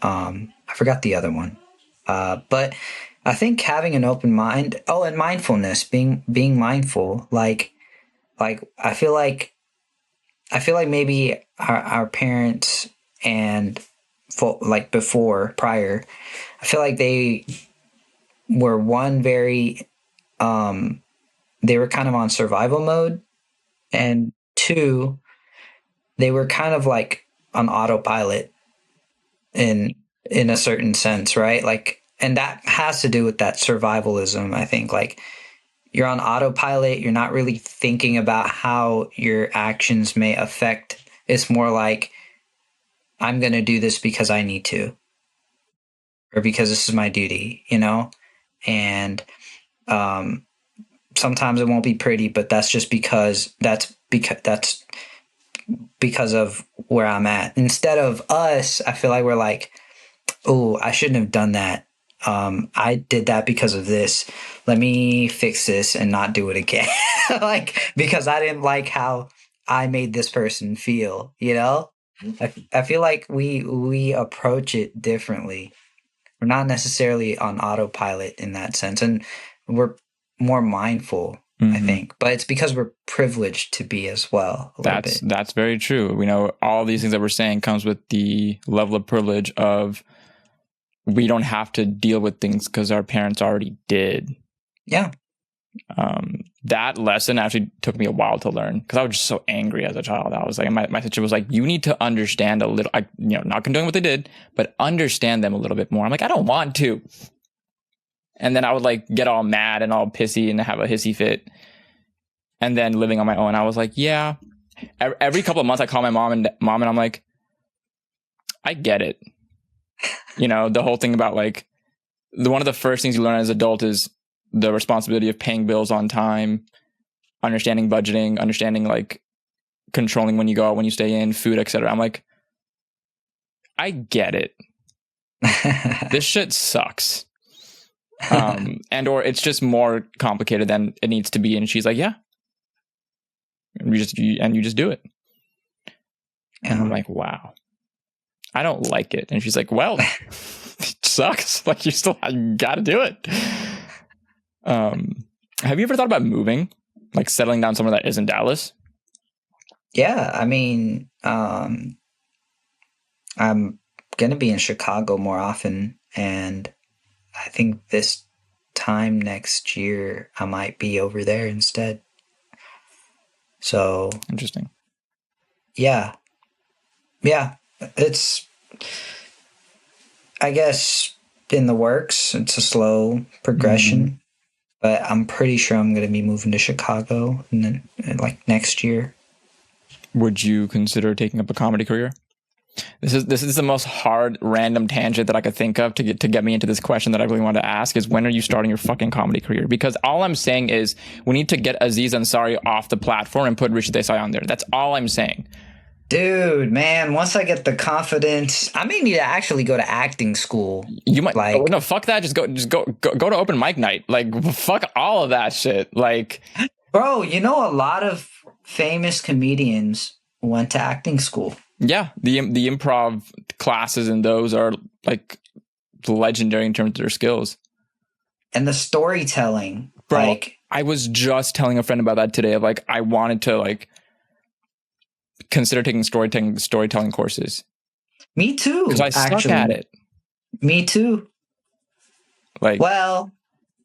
I forgot the other one. But I think having an open mind, and mindfulness, being mindful, like I feel like maybe our parents and prior, I feel like they were they were kind of on survival mode, and two, they were kind of like on autopilot in a certain sense, right? Like, and that has to do with that survivalism. I think like you're on autopilot. You're not really thinking about how your actions may affect. It's more like, I'm going to do this because I need to, or because this is my duty, you know? And, sometimes it won't be pretty, but that's just because that's because of where I'm at. Instead of us, I feel like we're like, oh, I shouldn't have done that. I did that because of this. Let me fix this and not do it again. Like, because I didn't like how I made this person feel, you know? I feel like we approach it differently. We're not necessarily on autopilot in that sense. And we're more mindful, I think. But it's because we're privileged to be as well. That's very true. We know all these things that we're saying comes with the level of privilege of we don't have to deal with things because our parents already did. Yeah. That lesson actually took me a while to learn because I was just so angry as a child. I was like, my teacher was like, you need to understand a little, not condoning what they did, but understand them a little bit more. I'm like, I don't want to. And then I would like get all mad and all pissy and have a hissy fit. And then living on my own, I was like, yeah. Every couple of months I call my mom and I'm like, I get it. The whole thing about like one of the first things you learn as an adult is the responsibility of paying bills on time, understanding budgeting, understanding like controlling when you go out, when you stay in, food, etc. I'm like, I get it. This shit sucks. And or it's just more complicated than it needs to be. And she's like, yeah. And you just do it. And I'm like, wow. I don't like it. And she's like, well, it sucks. Like you gotta do it. Have you ever thought about moving? Like settling down somewhere that isn't Dallas? Yeah, I mean, I'm gonna be in Chicago more often, and I think this time next year I might be over there instead. So interesting. Yeah, it's, I guess, in the works. It's a slow progression, but I'm pretty sure I'm going to be moving to Chicago and then like next year. Would you consider taking up a comedy career? This is the most hard random tangent that I could think of to get me into this question that I really wanted to ask is when are you starting your fucking comedy career? Because all I'm saying is we need to get Aziz Ansari off the platform and put Rishi Desai on there. That's all I'm saying. Dude, man, once I get the confidence, I may need to actually go to acting school. You might no, fuck that. Just go to open mic night. Like fuck all of that shit. Like, bro, a lot of famous comedians went to acting school. Yeah, the improv classes and those are like legendary in terms of their skills. And the storytelling. Bro, like, I was just telling a friend about that today. Of like, I wanted to like consider taking storytelling courses. Me too. Because I suck at it. Me too. Like, well,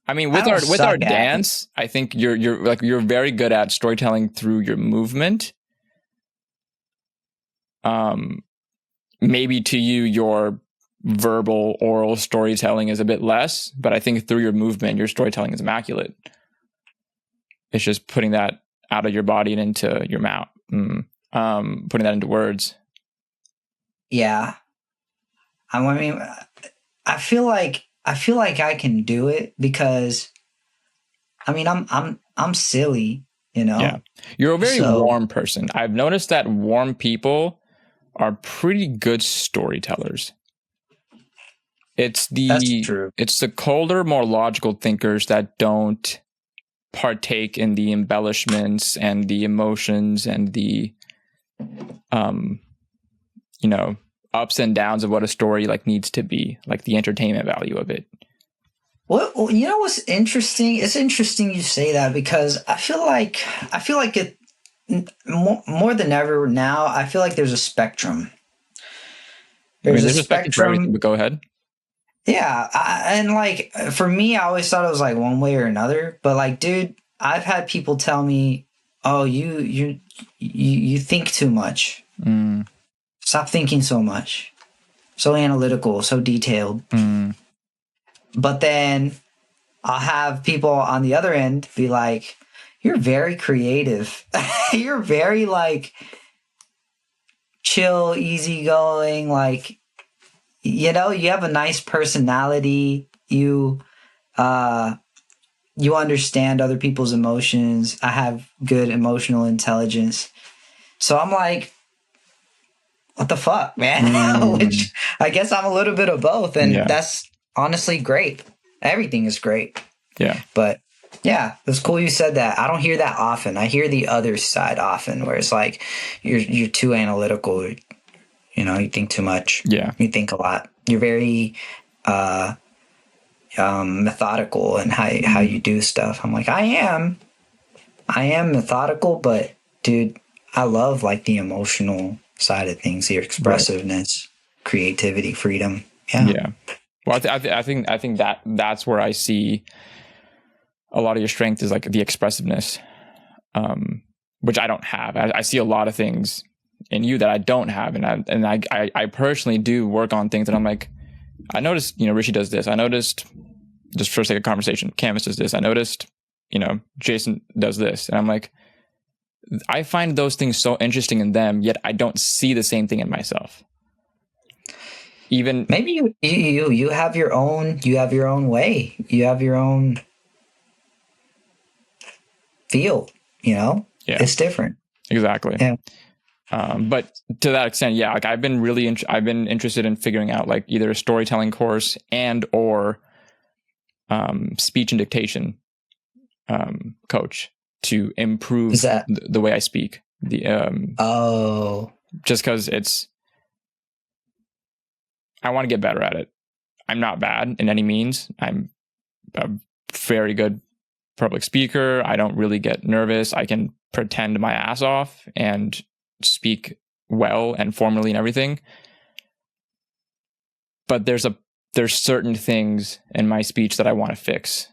I mean, with our dance, I think you're very good at storytelling through your movement. Maybe to you, your verbal oral storytelling is a bit less, but I think through your movement, your storytelling is immaculate. It's just putting that out of your body and into your mouth. Putting that into words. Yeah. I mean, I feel like I can do it because, I mean, I'm silly, Yeah. You're a very warm person. I've noticed that warm people are pretty good storytellers. That's true. It's the colder, more logical thinkers that don't partake in the embellishments and the emotions and the ups and downs of what a story like needs to be, like the entertainment value of it. Well, what's interesting? It's interesting you say that because I feel like it more than ever now. I feel like there's a spectrum. There's a spectrum. But go ahead. Yeah, and like for me, I always thought it was like one way or another. But like, dude, I've had people tell me, "Oh, you think too much. Stop thinking so much. So analytical, so detailed." But then I'll have people on the other end be like, "You're very creative. You're very like chill, easygoing. Like, you have a nice personality. You understand other people's emotions. I have good emotional intelligence." So I'm like, what the fuck, man? Which I guess I'm a little bit of both. And that's honestly great. Everything is great. Yeah. But yeah, it's cool you said that. I don't hear that often. I hear the other side often where it's like you're too analytical. You know, you think too much. Yeah. You think a lot. You're very methodical in how you do stuff. I'm like, I am methodical, but dude, I love like the emotional side of things, the expressiveness, creativity, freedom. Yeah. Well, I think that's where I see a lot of your strength is like the expressiveness, which I don't have. I see a lot of things in you that I don't have, and I personally do work on things that I'm like, I noticed, you know, Rishi does this. I noticed, just for sake of conversation, Canvas does this. I noticed, you know, Jason does this, and I'm like, I find those things so interesting in them, yet I don't see the same thing in myself. Even maybe you have your own way. You have your own feel, you know? Yeah. It's different. Exactly. Yeah. But to that extent, yeah, like I've been interested in figuring out like either a storytelling course and or speech and dictation coach to improve the way I speak. Just because I want to get better at it. I'm not bad in any means. I'm a very good public speaker. I don't really get nervous. I can pretend my ass off and speak well and formally and everything. But there's certain things in my speech that I want to fix.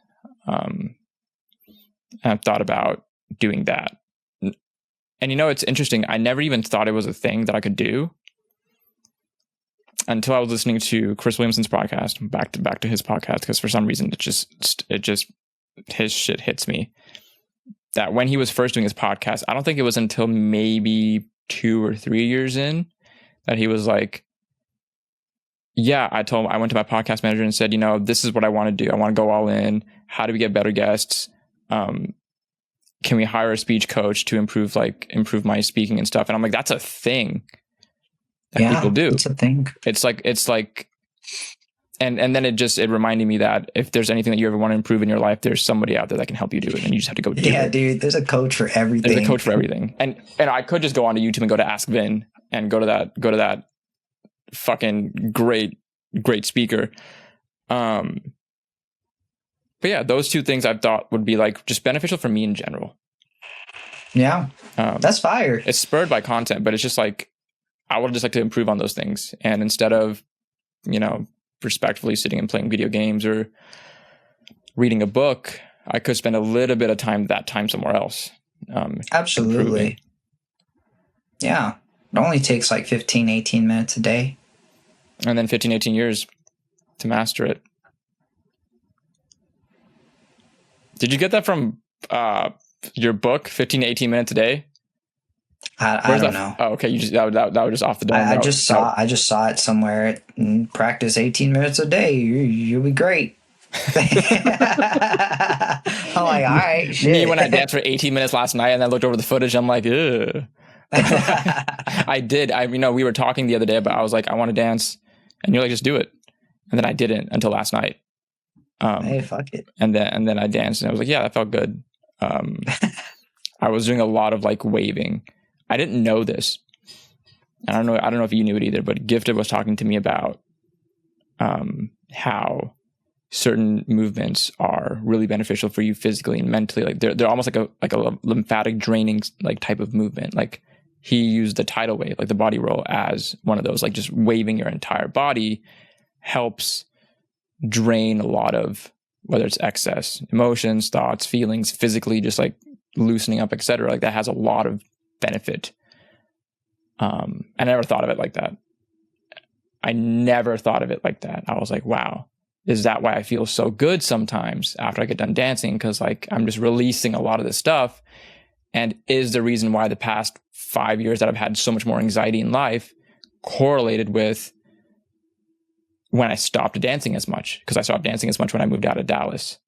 I've thought about doing that. And you know, it's interesting. I never even thought it was a thing that I could do until I was listening to Chris Williamson's podcast, back to his podcast, because for some reason it just his shit hits me. That when he was first doing his podcast, I don't think it was until maybe 2 or 3 years in that he was like, yeah, I went to my podcast manager and said, you know, this is what I want to do. I want to go all in. How do we get better guests? Can we hire a speech coach to improve my speaking and stuff? And I'm like, that's a thing that people do. It's a thing. It's like, and then it reminded me that if there's anything that you ever want to improve in your life, there's somebody out there that can help you do it, and you just have to go do it. Yeah, dude, there's a coach for everything. There's a coach for everything. And I could just go onto YouTube and go to Ask Vin and go to that fucking great speaker. But yeah, those two things I thought would be like just beneficial for me in general. Yeah. That's fire. It's spurred by content, but it's just like, I would just like to improve on those things. And instead of, you know, respectfully sitting and playing video games or reading a book, I could spend a little bit of time somewhere else. Absolutely. Improving. Yeah. It only takes like 15, 18 minutes a day. And then 15, 18 years to master it. Did you get that from your book, 15 to 18 minutes a day? I don't know. Oh, okay. You just that was just off the dome. I just saw it somewhere. Practice 18 minutes a day. You'll be great. I'm like, all right. Shit. Me when I danced for 18 minutes last night and I looked over the footage, I'm like, ugh. I did. We were talking the other day, but I was like, I want to dance, and you're like, just do it. And then I didn't until last night. Hey, fuck it. And then I danced, and I was like, yeah, that felt good. I was doing a lot of like waving. I didn't know this. I don't know if you knew it either, but Gifted was talking to me about how certain movements are really beneficial for you physically and mentally. Like they're almost like a lymphatic draining like type of movement. Like he used the tidal wave, like the body roll, as one of those. Like just waving your entire body helps drain a lot of, whether it's excess emotions, thoughts, feelings, physically, just like loosening up, etc. Like that has a lot of benefit. I never thought of it like that. I was like, wow, is that why I feel so good sometimes after I get done dancing? Because like I'm just releasing a lot of this stuff. And is the reason why the past 5 years that I've had so much more anxiety in life correlated with when I stopped dancing as much? Because I stopped dancing as much when I moved out of Dallas,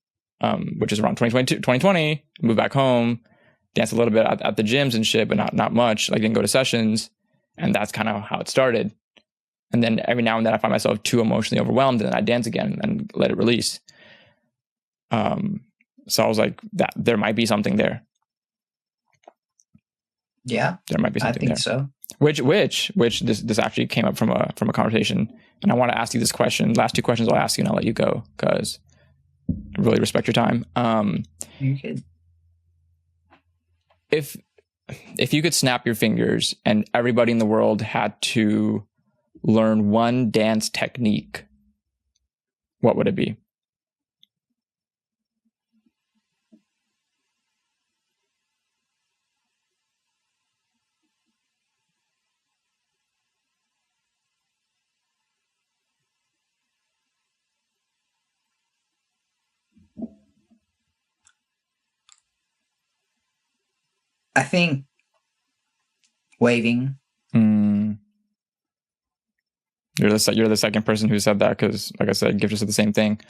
which is around 2020, moved back home. danced a little bit at the gyms and shit, but not much. Like, didn't go to sessions, and that's kind of how it started. And then every now and then I find myself too emotionally overwhelmed, and then I dance again and let it release. So I was like, that there might be something there. Yeah, there might be something I think there. so. Which this actually came up from a conversation, and I want to ask you this question. Last two questions I'll ask you, and I'll let you go because I really respect your time. You're good. If you could snap your fingers and everybody in the world had to learn one dance technique, what would it be? I think waving. You're the second person who said that because, like I said, Gift said the same thing.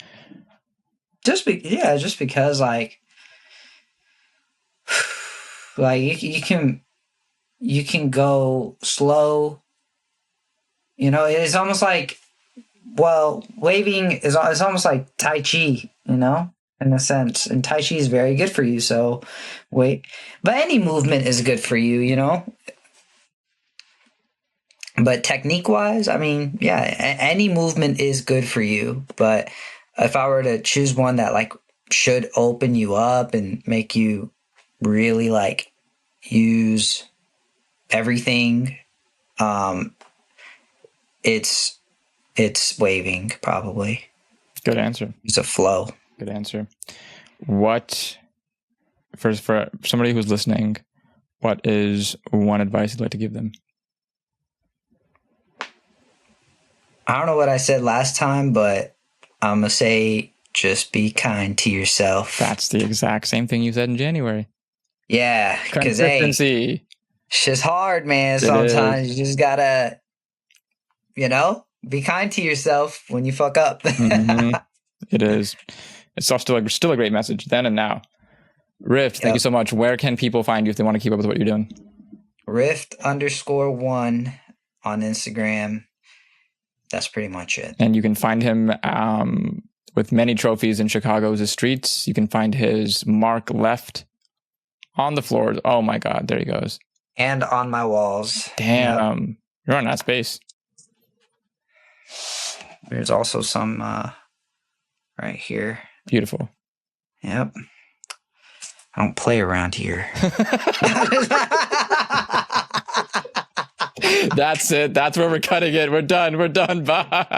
Just because like you can go slow. You know, it's almost like, well, waving is almost like Tai Chi, you know, in a sense. And Tai Chi is very good for you. So but any movement is good for you, you know. But technique wise, I mean, yeah, any movement is good for you. But if I were to choose one that like should open you up and make you really like use everything, it's waving probably. Good answer. It's a flow. Good answer. What, for somebody who's listening, what is one advice you'd like to give them? I don't know what I said last time, but I'm going to say just be kind to yourself. That's the exact same thing you said in January. Yeah, because consistency. Shit's hard, man. Sometimes you just got to, you know, be kind to yourself when you fuck up. Mm-hmm. It is. It's still a great message then and now. Rift, thank you so much. Where can people find you if they want to keep up with what you're doing? Rift_1 on Instagram. That's pretty much it. And you can find him with many trophies in Chicago's streets. You can find his mark left on the floor. Oh my God, there he goes. And on my walls. Damn, yep. You're on that space. There's also some right here. Beautiful. Yep. I don't play around here. That's it. That's where we're cutting it. We're done. Bye.